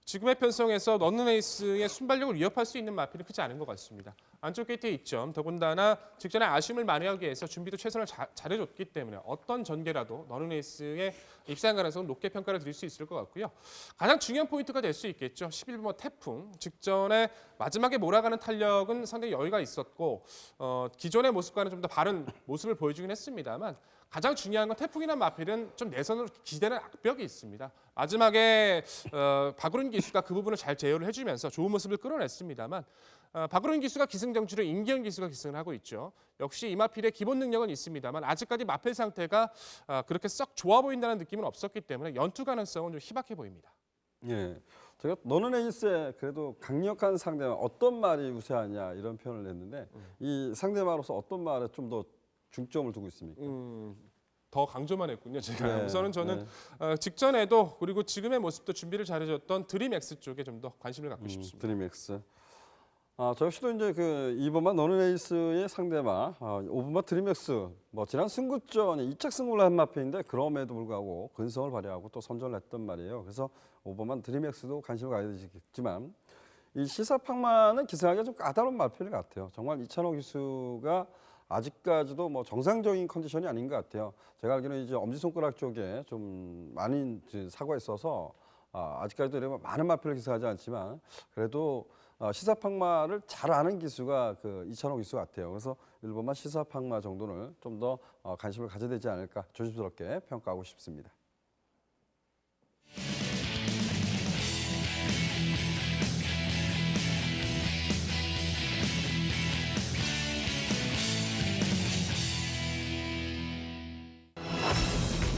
지금의 편성에서 너는 에이스의 순발력을 위협할 수 있는 마필은 크지 않은 것 같습니다. 안쪽 게이트에 있죠. 더군다나 직전에 아쉬움을 만회하기 위해서 준비도 최선을 잘해줬기 때문에 어떤 전개라도 너는 에이스의 입상 가능성은 높게 평가를 드릴 수 있을 것 같고요. 가장 중요한 포인트가 될 수 있겠죠. 11번 태풍 직전에 마지막에 몰아가는 탄력은 상당히 여유가 있었고 기존의 모습과는 좀 더 바른 모습을 보여주긴 했습니다만 가장 중요한 건 태풍이란 마필은 좀 내선으로 기대는 악벽이 있습니다. 마지막에 박우른 기수가 그 부분을 잘 제어를 해주면서 좋은 모습을 끌어냈습니다만 박우른 기수가 기승전주로 임기현 기수가 기승을 하고 있죠. 역시 이 마필의 기본 능력은 있습니다만 아직까지 마필 상태가 그렇게 썩 좋아 보인다는 느낌은 없었기 때문에 연투 가능성은 좀 희박해 보입니다. 예, 제가 너는 에이스에 그래도 강력한 상대와 어떤 말이 우세하냐 이런 표현을 했는데 이 상대마로서 어떤 말에 좀 더 중점을 두고 있습니까? 더 강조만 했군요. 제가 네, 우선은 저는 직전에도 그리고 지금의 모습도 준비를 잘해줬던 드림엑스 쪽에 좀 더 관심을 갖고 싶습니다. 드림엑스. 저 역시도 이제 그 2번마 너는 에이스의 상대마, 5번마 드림엑스. 지난 승구전에 2착 승부를 한 마필인데 그럼에도 불구하고 근성을 발휘하고 또 선전을 했던 말이에요. 그래서 5번마 드림엑스도 관심을 가져야 되겠지만 이 시사팡마는 기승하기가 좀 까다로운 마필 같아요. 정말 이찬호 기수가 아직까지도 정상적인 컨디션이 아닌 것 같아요. 제가 알기로는 이제 엄지손가락 쪽에 좀 많이 사고가 있어서 아직까지도 이렇게 많은 마필을 기승하지 않지만 그래도 시사팡마를 잘 아는 기수가 그 이찬호 기수 같아요. 그래서 1번만 시사팡마 정도는 좀 더 관심을 가져야 되지 않을까 조심스럽게 평가하고 싶습니다.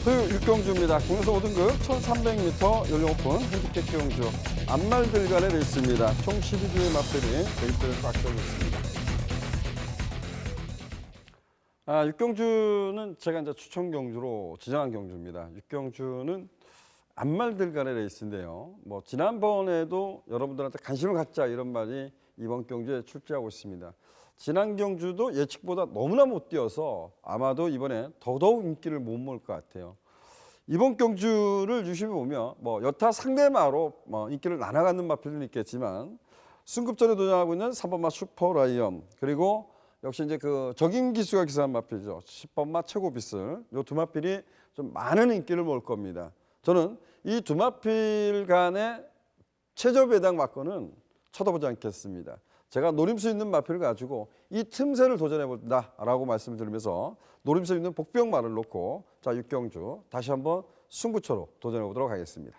토요일 6경주입니다. 국내에서 5등급 1300m 연령 오픈 핸디캡 경주 안말들 간의 레이스입니다. 총 12주의 마필이 데이트를 꽉 채우고 있습니다. 6경주는 제가 이제 추천 경주로 지정한 경주입니다. 6경주는 안말들 간의 레이스인데요. 지난번에도 여러분들한테 관심을 갖자 이런 말이 이번 경주에 출제하고 있습니다. 지난 경주도 예측보다 너무나 못 뛰어서 아마도 이번에 더더욱 인기를 못 모을 것 같아요. 이번 경주를 유심히 보면 여타 상대마로 인기를 나눠가는 마필은 있겠지만 승급전에 도전하고 있는 3번마 슈퍼라이언 그리고 역시 이제 그 적임 기수가 기사한 마필이죠. 10번마 최고비슬 이 두 마필이 좀 많은 인기를 모을 겁니다. 저는 이 두 마필 간의 최저 배당 막건은 쳐다보지 않겠습니다. 제가 노림수 있는 마필을 가지고 이 틈새를 도전해 본다라고 말씀을 드리면서 노림수 있는 복병마를 놓고 6경주 다시 한번 승부처로 도전해 보도록 하겠습니다.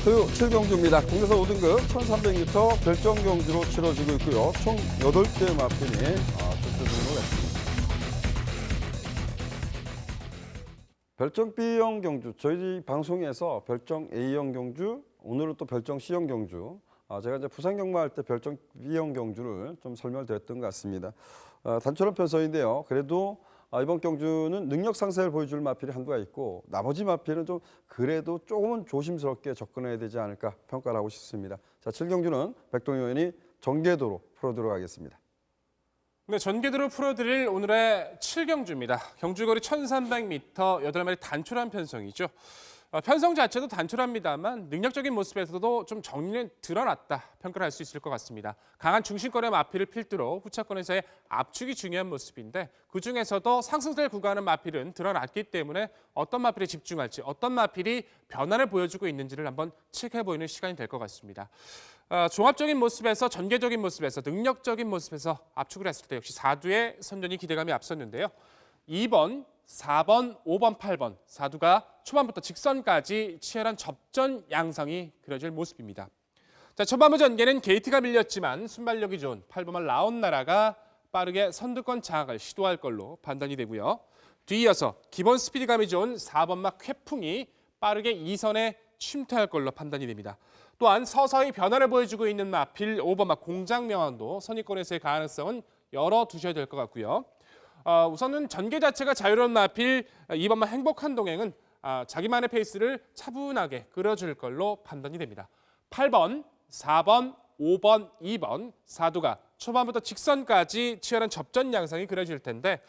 토요 7경주입니다. 국내에서 5등급 1300m 별정 경주로 치러지고 있고요. 총 8대 마필이 출전 중으로 했습니다. 별정 B형 경주, 저희 방송에서 별정 A형 경주, 오늘은 또 별정 C형 경주, 제가 이제 부산 경마할 때 별정 B형 경주를 좀 설명을 드렸던 것 같습니다. 단촐한 편성인데요. 그래도 이번 경주는 능력 상세를 보여줄 마필이 한두가 있고 나머지 마필은 좀 그래도 조금은 조심스럽게 접근해야 되지 않을까 평가를 하고 싶습니다. 자, 7경주는 백동희 의원이 전개도로 풀어들어 가겠습니다. 네, 전개도로 풀어드릴 오늘의 7경주입니다. 경주거리 1300m, 8마리 단촐한 편성이죠. 편성 자체도 단촐합니다만 능력적인 모습에서도 좀 정리는 드러났다 평가를 할 수 있을 것 같습니다. 강한 중심권의 마필을 필두로 후차권에서의 압축이 중요한 모습인데 그중에서도 상승세를 구가하는 마필은 드러났기 때문에 어떤 마필에 집중할지 어떤 마필이 변화를 보여주고 있는지를 한번 체크해보는 시간이 될 것 같습니다. 종합적인 모습에서 전개적인 모습에서 능력적인 모습에서 압축을 했을 때 역시 4두의 선전이 기대감이 앞섰는데요. 2번, 4번, 5번, 8번 4두가 초반부터 직선까지 치열한 접전 양상이 그려질 모습입니다. 자, 초반부 전개는 게이트가 밀렸지만 순발력이 좋은 8번만 라온나라가 빠르게 선두권 장악을 시도할 걸로 판단이 되고요. 뒤이어서 기본 스피드감이 좋은 4번마 쾌풍이 빠르게 2선에 침투할 걸로 판단이 됩니다. 또한 서서히 변화를 보여주고 있는 마필 5번마 공장명왕도 선의권에서의 가능성은 열어두셔야 될 것 같고요. 우선은 전개 자체가 자유로운 마필 2번마 행복한 동행은 자기만의 페이스를 차분하게 끌어줄 걸로 판단이 됩니다. 8번, 4번, 5번, 2번 4두가 초반부터 직선까지 치열한 접전 양상이 그려질 텐데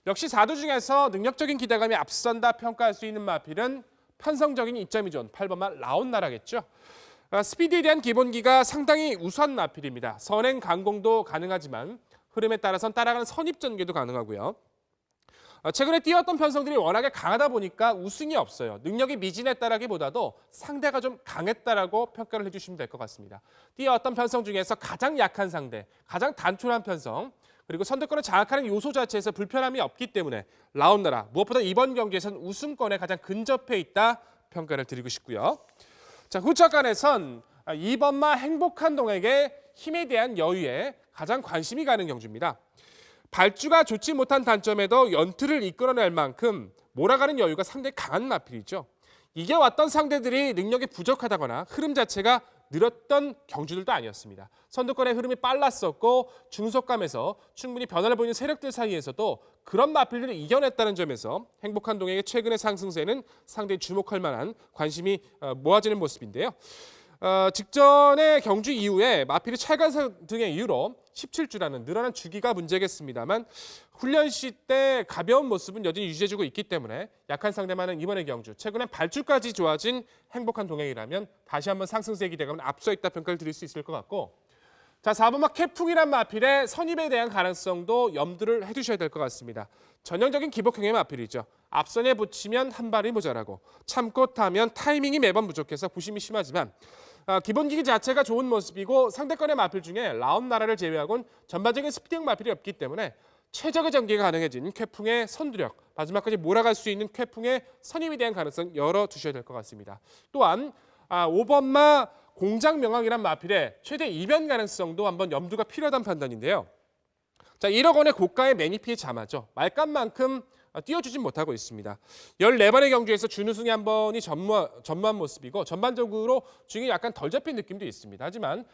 역시 4두 중에서 능력적인 기대감이 앞선다 평가할 수 있는 마필은 편성적인 이점이 좋은 8번마 라온나라겠죠. 스피드에 대한 기본기가 상당히 우수한 마필입니다. 선행 강공도 가능하지만 흐름에 따라서는 따라가는 선입전개도 가능하고요. 최근에 뛰었던 편성들이 워낙에 강하다 보니까 우승이 없어요. 능력이 미진했다라기보다도 상대가 좀 강했다라고 평가를 해주시면 될 것 같습니다. 뛰어왔던 편성 중에서 가장 약한 상대, 가장 단촐한 편성, 그리고 선두권을 장악하는 요소 자체에서 불편함이 없기 때문에 라온나라 무엇보다 이번 경기에선 우승권에 가장 근접해 있다 평가를 드리고 싶고요. 자, 후차간에선 2번마 행복한 동에게 힘에 대한 여유에 가장 관심이 가는 경주입니다. 발주가 좋지 못한 단점에도 연투를 이끌어낼 만큼 몰아가는 여유가 상당히 강한 마필이죠. 이겨왔던 상대들이 능력이 부족하다거나 흐름 자체가 느렸던 경주들도 아니었습니다. 선두권의 흐름이 빨랐었고 중속감에서 충분히 변화를 보이는 세력들 사이에서도 그런 마필들을 이겨냈다는 점에서 행복한 동행의 최근의 상승세는 상당히 주목할 만한 관심이 모아지는 모습인데요. 직전의 경주 이후에 마필이 찰간상 등의 이유로 17주라는 늘어난 주기가 문제겠습니다만 훈련 시 때 가벼운 모습은 여전히 유지해주고 있기 때문에 약한 상대만은 이번의 경주 최근엔 발주까지 좋아진 행복한 동행이라면 다시 한번 상승세 기대감은 앞서 있다 평가를 드릴 수 있을 것 같고 자 4번마 캡풍이란 마필의 선입에 대한 가능성도 염두를 해두셔야 될 것 같습니다. 전형적인 기복형의 마필이죠. 앞선에 붙이면 한 발이 모자라고 참고 타면 타이밍이 매번 부족해서 부심이 심하지만 기본기기 자체가 좋은 모습이고 상대권의 마필 중에 라온나라를 제외하고는 전반적인 스피드형 마필이 없기 때문에 최적의 전개가 가능해진 쾌풍의 선두력, 마지막까지 몰아갈 수 있는 쾌풍의 선임에 대한 가능성 열어두셔야 될 것 같습니다. 또한 5번마 공장명왕이란 마필의 최대 이변 가능성도 한번 염두가 필요하다는 판단인데요. 자, 1억 원의 고가의 매니피에 잠하죠. 말값만큼 띄워주진 못하고 있습니다. 14번의 경주에서 준우승에 한 번이 전무한 모습이고 전반적으로 중이 약간 덜 잡힌 느낌도 있습니다. 하지만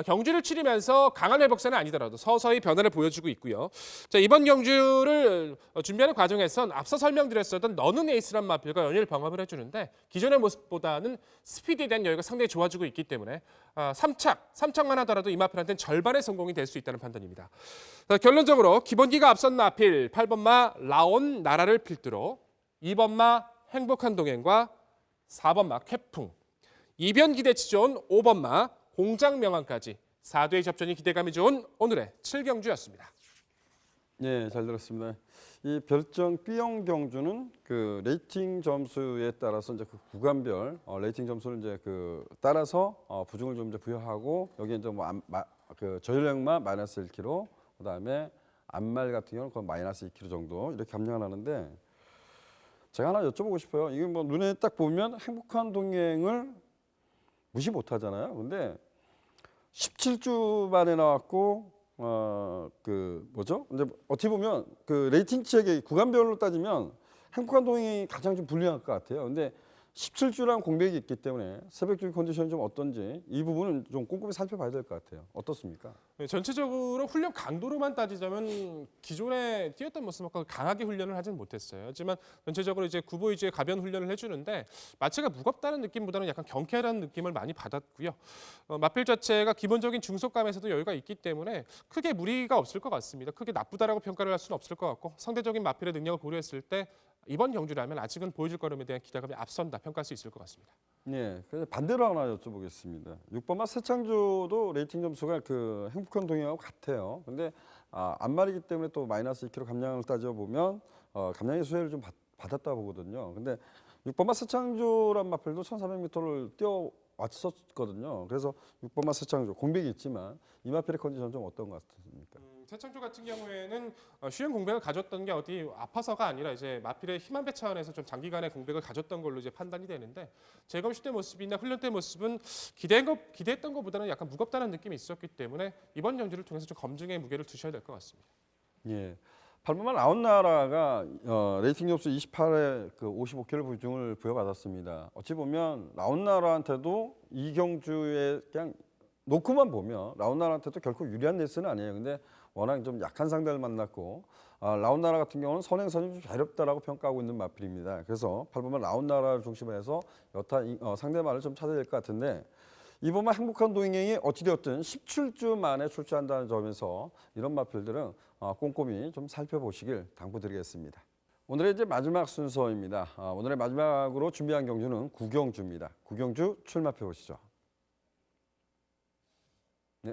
경주를 치르면서 강한 회복세는 아니더라도 서서히 변화를 보여주고 있고요. 자, 이번 경주를 준비하는 과정에선 앞서 설명드렸었던 너는 에이스란 마필과 연일 병합을 해주는데 기존의 모습보다는 스피드에 대한 여유가 상당히 좋아지고 있기 때문에 3착만 하더라도 이 마필한테는 절반의 성공이 될 수 있다는 판단입니다. 자, 결론적으로 기본기가 앞선 마필 8번마 라온 나라를 필두로 2번마 행복한 동행과 4번마 쾌풍, 이변 기대치 좋은 5번마 공장명왕까지 4두의 접전이 기대감이 좋은 오늘의 7경주였습니다. 네, 잘 들었습니다. 이 별정 B형 경주는 그 레이팅 점수에 따라서 이제 그 구간별 레이팅 점수를 이제 그 따라서 부중을 좀 이제 부여하고 여기 이제 뭐 그 저혈량마 마이너스 1kg, 그다음에 암말 같은 경우는 거의 마이너스 2kg 정도 이렇게 감량을 하는데 제가 하나 여쭤보고 싶어요. 이게 뭐 눈에 딱 보면 행복한 동행을 무시 못 하잖아요. 근데 17주 만에 나왔고 그 뭐죠? 근데 어떻게 보면 그 레이팅 책의 구간별로 따지면 행복한 동행이 가장 좀 불리할 것 같아요. 근데 17주란 공백이 있기 때문에 새벽주기 컨디션이 좀 어떤지 이 부분은 좀 꼼꼼히 살펴봐야 될 것 같아요. 어떻습니까? 네, 전체적으로 훈련 강도로만 따지자면 기존에 뛰었던 모습만큼 강하게 훈련을 하지는 못했어요. 하지만 전체적으로 이제 구보 위주의 가벼운 훈련을 해주는데 마취가 무겁다는 느낌보다는 약간 경쾌하다는 느낌을 많이 받았고요. 마필 자체가 기본적인 중속감에서도 여유가 있기 때문에 크게 무리가 없을 것 같습니다. 크게 나쁘다라고 평가를 할 수는 없을 것 같고 상대적인 마필의 능력을 고려했을 때 이번 경주라면 아직은 보여줄 걸음에 대한 기대감이 앞선다 평가할 수 있을 것 같습니다. 네, 그래서 반대로 하나 여쭤보겠습니다. 6번마 세창조도 레이팅 점수가 그 행복한 동행하고 같아요. 근데 안말이기 때문에 또 마이너스 2kg 감량을 따져보면 감량의 수혜를 좀 받았다 보거든요. 근데 6번마 세창조란 마필도 1400m를 뛰어 왔었거든요. 그래서 6번마 세창조 공백이 있지만 이 마필의 컨디션 좀 어떤 것 같습니까? 세창조 같은 경우에는 쉬운 공백을 가졌던 게 어디 아파서가 아니라 이제 마필의 힘 안배 차원에서 좀 장기간의 공백을 가졌던 걸로 이제 판단이 되는데 재검시 때 모습이나 훈련 때 모습은 기대했던 것보다는 약간 무겁다는 느낌이 있었기 때문에 이번 경주를 통해서 좀 검증의 무게를 두셔야 될 것 같습니다. 예. 8번만 라운나라가 레이팅 점수 28에 그 55kg 비중을 부여받았습니다. 어찌 보면 라운나라한테도 이 경주에 그냥 놓고만 보면 라운나라한테도 결코 유리한 레이스는 아니에요. 근데 워낙 좀 약한 상대를 만났고 라운나라 같은 경우는 선행선이 좀 자유롭다라고 평가하고 있는 마필입니다. 그래서 8번만 라운나라를 중심으로 해서 여타 상대만을 좀 찾아야 될 것 같은데 이번만 행복한 동행이 어찌되었든 17주 만에 출시한다는 점에서 이런 마필들은 꼼꼼히 좀 살펴보시길 당부드리겠습니다. 오늘의 이제 마지막 순서입니다. 오늘의 마지막으로 준비한 경주는 구경주입니다. 구경주 출마표 보시죠. 네.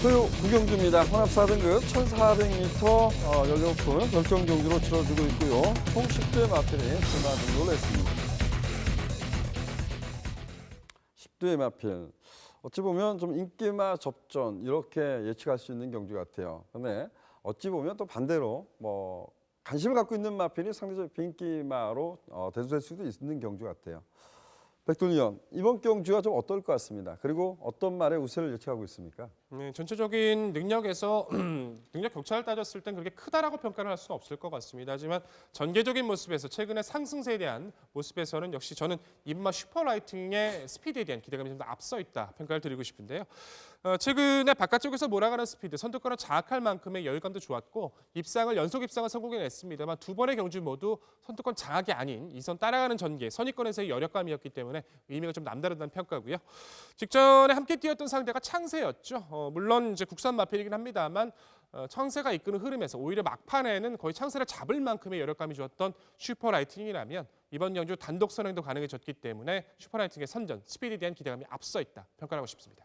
소요 구경주입니다. 혼합 4등급 1400m 연료오픈 결정 경주로 치러지고 있고요. 총 10대 마필이 출마 등록을 했습니다. 10대 마필. 어찌 보면 좀 인기마 접전 이렇게 예측할 수 있는 경주 같아요. 근데 어찌 보면 또 반대로 뭐 관심을 갖고 있는 마필이 상대적 비인기마로 대두될 수도 있는 경주 같아요. 백돌리 의원, 이번 경주가 좀 어떨 것 같습니다. 그리고 어떤 말에 우세를 예측하고 있습니까? 네, 전체적인 능력에서 능력 격차를 따졌을 땐 그렇게 크다라고 평가를 할 수는 없을 것 같습니다. 하지만 전개적인 모습에서 최근의 상승세에 대한 모습에서는 역시 저는 이번마 슈퍼라이팅의 스피드에 대한 기대감이 좀 더 앞서 있다 평가를 드리고 싶은데요. 최근에 바깥쪽에서 몰아가는 스피드, 선두권을 장악할 만큼의 여유감도 좋았고 입상을 연속 입상을 성공해냈습니다만 두 번의 경주 모두 선두권 장악이 아닌 이선 따라가는 전개, 선입권에서의 여력감이었기 때문에 의미가 좀 남다르다는 평가고요. 직전에 함께 뛰었던 상대가 창세였죠. 물론 이제 국산 마필이긴 합니다만 창세가 이끄는 흐름에서 오히려 막판에는 거의 창세를 잡을 만큼의 여력감이 주었던 슈퍼라이팅이라면 이번 경주 단독 선행도 가능해졌기 때문에 슈퍼라이팅의 선전, 스피드에 대한 기대감이 앞서 있다 평가하고 싶습니다.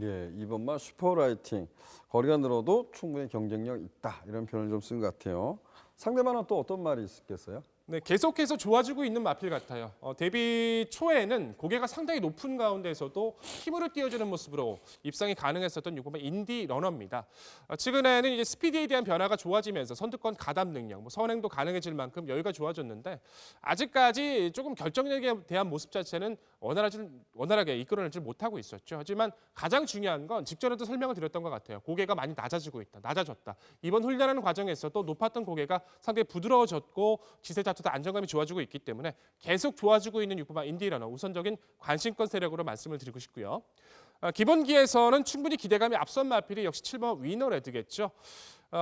예, 이번만 슈퍼라이팅 거리가 늘어도 충분히 경쟁력 있다 이런 표현을 좀 쓴 것 같아요. 상대방은 또 어떤 말이 있겠어요? 네, 계속해서 좋아지고 있는 마필 같아요. 데뷔 초에는 고개가 상당히 높은 가운데에서도 힘으로 뛰어주는 모습으로 입상이 가능했었던 6번의 인디 러너입니다. 최근에는 이제 스피드에 대한 변화가 좋아지면서 선두권 가담 능력, 선행도 가능해질 만큼 여유가 좋아졌는데 아직까지 조금 결정력에 대한 모습 자체는 원활하게 이끌어내지 못하고 있었죠. 하지만 가장 중요한 건 직전에도 설명을 드렸던 것 같아요. 고개가 많이 낮아졌다. 이번 훈련하는 과정에서도 높았던 고개가 상당히 부드러워졌고 지세 자체도 안정감이 좋아지고 있기 때문에 계속 좋아지고 있는 6번마 인디러너 우선적인 관심권 세력으로 말씀을 드리고 싶고요. 기본기에서는 충분히 기대감이 앞선 마필이 역시 7번 위너레드겠죠.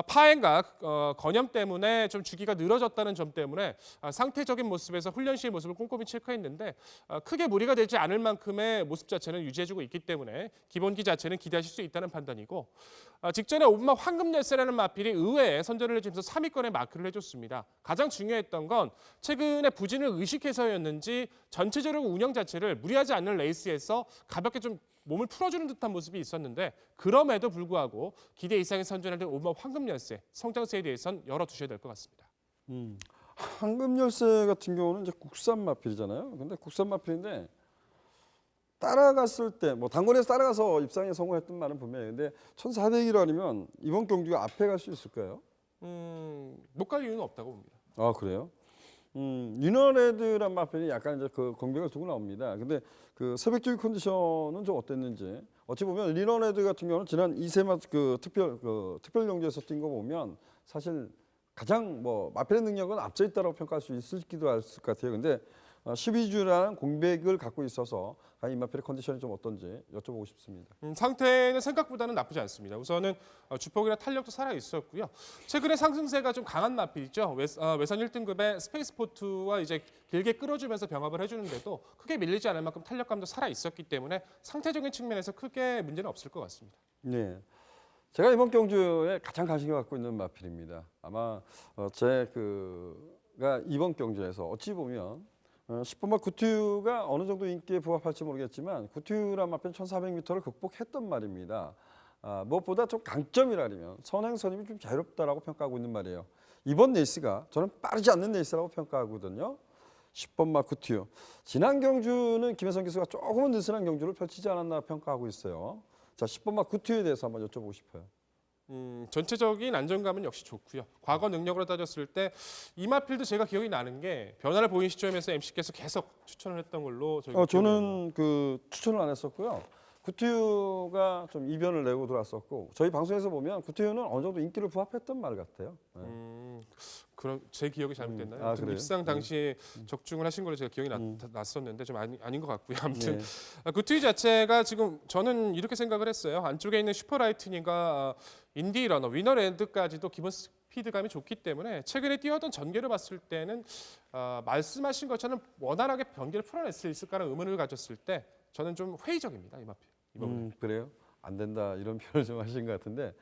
파행과 건염 때문에 좀 주기가 늘어졌다는 점 때문에 상태적인 모습에서 훈련 시의 모습을 꼼꼼히 체크했는데 크게 무리가 되지 않을 만큼의 모습 자체는 유지해주고 있기 때문에 기본기 자체는 기대하실 수 있다는 판단이고 직전에 5번마 황금열쇠라는 마필이 의외에 선전을 해주면서 3위권에 마크를 해줬습니다. 가장 중요했던 건 최근에 부진을 의식해서였는지 전체적으로 운영 자체를 무리하지 않는 레이스에서 가볍게 좀 몸을 풀어주는 듯한 모습이 있었는데 그럼에도 불구하고 기대 이상의 선전을 된 5번 황금열쇠 성장세에 대해서는 열어두셔야 될 것 같습니다. 황금열쇠 같은 경우는 이제 국산 마필이잖아요. 근데 국산 마필인데 따라갔을 때 뭐 단거리에서 따라가서 입상에 성공했던 말은 분명해요. 근데 1400이라면 이번 경주가 앞에 갈 수 있을까요? 못 갈 이유는 없다고 봅니다. 아 그래요? 위너레드란 마필이 약간 이제 그 공백을 두고 나옵니다. 근데 그 새벽주기 컨디션은 좀 어땠는지 어찌 보면 리너레드 같은 경우는 지난 이세마 특별 경주에서 뛴 거 보면 사실 가장 뭐 마필의 능력은 앞서 있다고 평가할 수 있을기도 할 것 같아요. 근데 12주라는 공백을 갖고 있어서 이 마필의 컨디션이 좀 어떤지 여쭤보고 싶습니다. 상태는 생각보다는 나쁘지 않습니다. 우선은 주폭이나 탄력도 살아 있었고요. 최근에 상승세가 좀 강한 마필이죠. 외선 1등급의 스페이스포트와 이제 길게 끌어주면서 병합을 해주는데도 크게 밀리지 않을 만큼 탄력감도 살아 있었기 때문에 상태적인 측면에서 크게 문제는 없을 것 같습니다. 네. 제가 이번 경주에 가장 관심을 갖고 있는 마필입니다. 아마 제가 이번 경주에서 어찌 보면 10번마 구튜가 어느 정도 인기에 부합할지 모르겠지만 구튜란 마필 1400m를 극복했던 말입니다. 무엇보다 좀 강점이라면 선행선임이 좀 자유롭다라고 평가하고 있는 말이에요. 이번 레이스가 저는 빠르지 않는 레이스라고 평가하거든요. 10번마 구튜. 지난 경주는 김혜성 기수가 조금은 느슨한 경주를 펼치지 않았나 평가하고 있어요. 자, 10번마 구튜에 대해서 한번 여쭤보고 싶어요. 전체적인 안정감은 역시 좋고요. 과거 능력으로 따졌을 때 이마필도 제가 기억이 나는 게 변화를 보인 시점에서 MC께서 계속 추천을 했던 걸로 저는 추천을 안 했었고요. 구튜가 좀 이변을 내고 들어왔었고 저희 방송에서 보면 구튜는 어느 정도 인기를 부합했던 말 같아요. 네. 그런 제 기억이 잘못됐나요? 아, 그래요? 입상 당시에 적중을 하신 걸로 제가 기억이 났었는데 좀 아닌 것 같고요. 아무튼 네. 구튜 자체가 지금 저는 이렇게 생각을 했어요. 안쪽에 있는 슈퍼라이트닝과 인디러너, 위너랜드까지도 기본 스피드감이 좋기 때문에 최근에 뛰어던 전개를 봤을 때는 말씀하신 것처럼 원활하게 변개를 풀어낼 수 있을까라는 의문을 가졌을 때 저는 좀 회의적입니다. 이 부분. 그래요? 안 된다 이런 표현을 좀 하신 것 같은데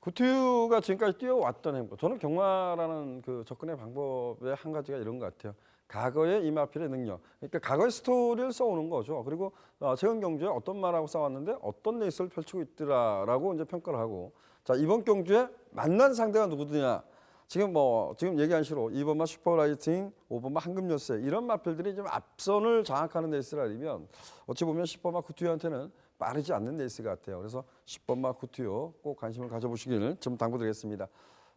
구튜가 지금까지 뛰어왔던 행보 저는 경마라는 그 접근의 방법의 한 가지가 이런 것 같아요. 과거의 이마필의 능력 그러니까 과거의 스토리를 써오는 거죠. 그리고 최근 경주에 어떤 말하고 싸웠는데 어떤 레이스를 펼치고 있더라라고 이제 평가를 하고 자 이번 경주에 만난 상대가 누구느냐 지금 얘기한 시로 2번마 슈퍼라이팅, 5번마 황금열쇠 이런 마필들이 좀 앞선을 장악하는 레이스라면 어찌 보면 10번마 구튜한테는 빠르지 않는 레이스 같아요. 그래서 10번마 구튜 꼭 관심을 가져보시기를 좀 당부드리겠습니다.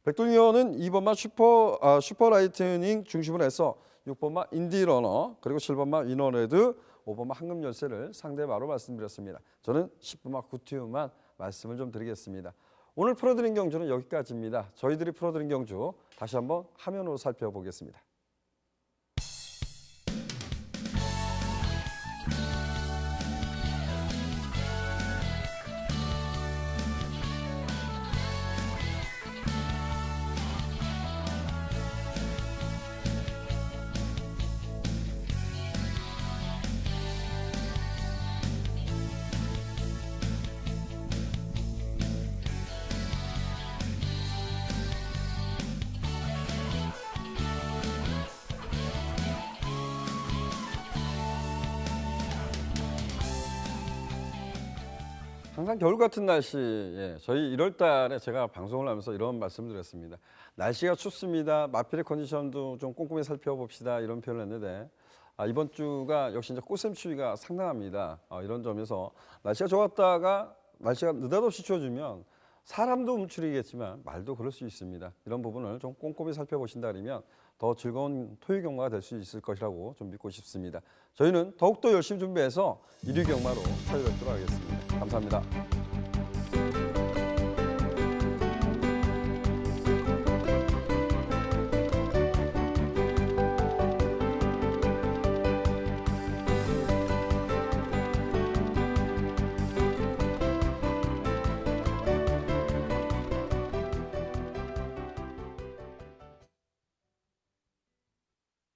백동위원은 2번마 슈퍼라이트닝 중심으로 해서 6번마 인디러너 그리고 7번마 위너레드, 5번마 황금열쇠를 상대마로 말씀드렸습니다. 저는 10번마 구튜만 말씀을 좀 드리겠습니다. 오늘 풀어드린 경주는 여기까지입니다. 저희들이 풀어드린 경주 다시 한번 화면으로 살펴보겠습니다. 항상 겨울 같은 날씨, 저희 1월 달에 제가 방송을 하면서 이런 말씀드렸습니다. 날씨가 춥습니다. 마필의 컨디션도 좀 꼼꼼히 살펴봅시다. 이런 표현을 했는데 이번 주가 역시 이제 꽃샘추위가 상당합니다. 이런 점에서 날씨가 좋았다가 날씨가 느닷없이 추워지면 사람도 움츠리겠지만 말도 그럴 수 있습니다. 이런 부분을 좀 꼼꼼히 살펴보신다 그러면 더 즐거운 토요 경마가 될 수 있을 것이라고 좀 믿고 싶습니다. 저희는 더욱더 열심히 준비해서 1위 경마로 찾아뵙도록 하겠습니다. 감사합니다.